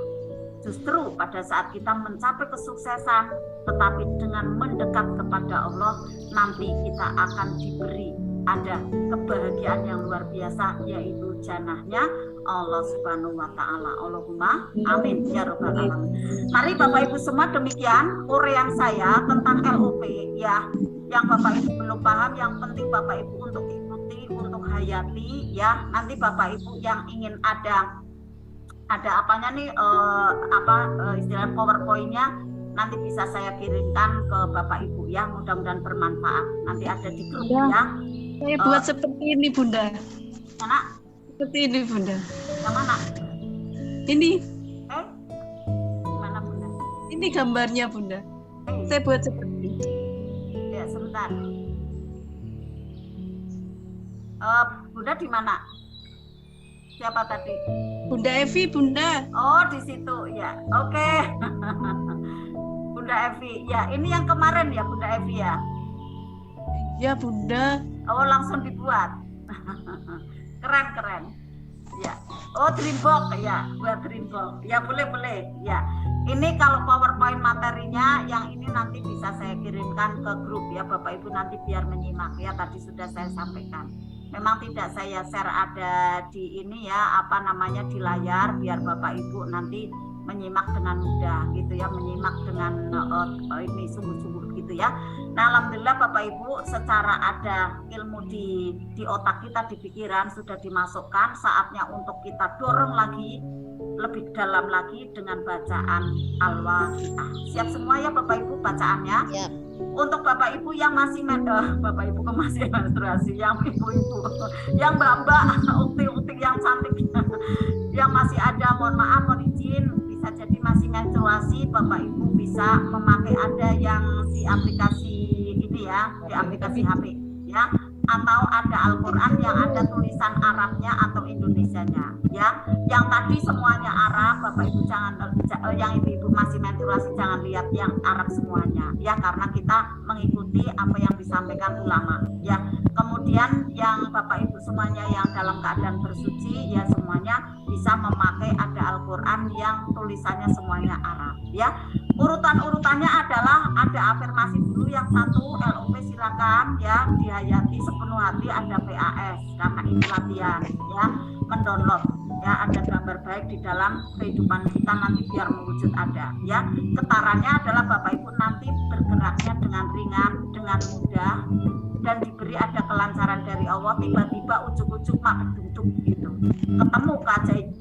Justru pada saat kita mencapai kesuksesan, tetapi dengan mendekat kepada Allah, nanti kita akan diberi ada kebahagiaan yang luar biasa, yaitu janahnya Allah Subhanahu wa Ta'ala. Allahumma amin ya rabbal alamin. Mari Bapak Ibu semua, demikian uraian saya tentang LOP ya. Yang Bapak Ibu belum paham, yang penting Bapak Ibu untuk ikuti, untuk hayati ya. Nanti Bapak Ibu yang ingin ada apanya nih istilah PowerPoint-nya nanti bisa saya kirimkan ke Bapak Ibu ya, mudah-mudahan bermanfaat. Nanti ada di grup ya. Saya buat seperti ini Bunda. Mana? Seperti ini Bunda. Yang mana? Ini. Gimana Bunda? Ini gambarnya Bunda. Saya buat seperti ini. Ya sebentar. Bunda di mana? Siapa tadi? Bunda Evi Bunda. Oh di situ ya. Oke. Bunda Evi. Ya ini yang kemarin ya Bunda Evi ya. Ya Bunda. Oh langsung dibuat. Keren. Ya. Oh Dreambox ya, buat Dreambox. Ya boleh. Ya. Ini kalau PowerPoint materinya yang ini nanti bisa saya kirimkan ke grup ya Bapak Ibu, nanti biar menyimak ya, tadi sudah saya sampaikan. Memang tidak saya share ada di ini ya, di layar, biar Bapak Ibu nanti menyimak dengan mudah gitu ya, menyimak dengan ini sungguh-sungguh gitu ya. Nah alhamdulillah Bapak Ibu, secara ada ilmu di otak kita, di pikiran sudah dimasukkan, saatnya untuk kita dorong lagi lebih dalam lagi dengan bacaan Al-Waqiah. Siap semua ya Bapak Ibu bacaannya? Ya. Untuk Bapak Ibu yang masih Bapak Ibu masih menstruasi, yang ibu-ibu, yang mbak-mbak, ukti-ukti yang cantik, yang masih ada, mohon maaf, mohon izin, bisa jadi masih menstruasi, Bapak Ibu bisa memakai ada yang di aplikasi ini ya, di aplikasi HP ya, atau ada Al-Quran yang ada tulisan Arabnya atau Indonesianya ya. Yang tadi semuanya Arab, Bapak Ibu jangan, yang ibu-ibu masih menstruasi jangan lihat yang Arab semuanya ya, karena kita mengikuti apa yang disampaikan ulama ya. Kemudian yang Bapak Ibu semuanya yang dalam keadaan bersuci ya, semuanya bisa memakai ada Al-Quran yang tulisannya semuanya Arab ya. Urutan-urutannya adalah ada afirmasi dulu, yang satu LOP silakan ya dihayati sepenuh hati, ada PAS karena ini latihan ya, mendownload ya, ada gambar baik di dalam kehidupan kita nanti biar mewujud ada ya. Getarannya adalah Bapak Ibu nanti bergeraknya dengan ringan, dengan mudah, dan diberi ada kelancaran dari Allah. Tiba-tiba ujuk-ujuk mak duduk gitu, ketemu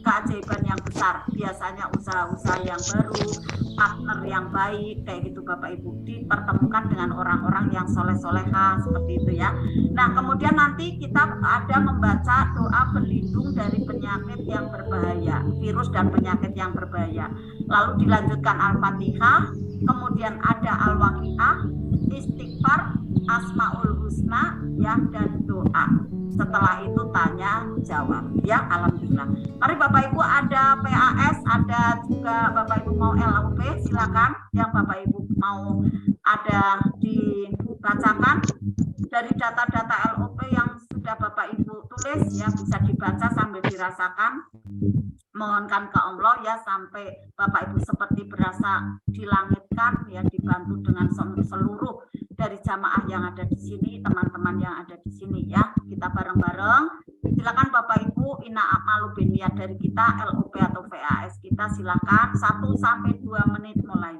keajaiban yang besar. Biasanya usaha-usaha yang baru, partner yang baik kayak gitu Bapak Ibu, dipertemukan dengan orang-orang yang soleh-soleha seperti itu ya. Nah kemudian nanti kita ada membaca doa berlindung dari penyakit yang berbahaya, virus dan penyakit yang berbahaya. Lalu dilanjutkan Al-Fatihah, kemudian ada Al-Waqiah, istighfar, Asmaul Husna ya, dan doa. Setelah itu tanya jawab ya. Alhamdulillah. Mari Bapak Ibu, ada PAS, ada juga Bapak Ibu mau LOP, silakan. Yang Bapak Ibu mau ada dibacakan dari data-data LOP yang sudah Bapak Ibu tulis ya, bisa dibaca sambil dirasakan. Mohonkan ke Allah ya, sampai Bapak Ibu seperti berasa dilangitkan ya, dibantu dengan seluruh dari jamaah yang ada di sini, teman-teman yang ada di sini ya. Kita bareng-bareng. Silakan Bapak Ibu, inna a'malu binniyat dari kita, LOP atau VAS kita, silakan 1 sampai 2 menit mulai.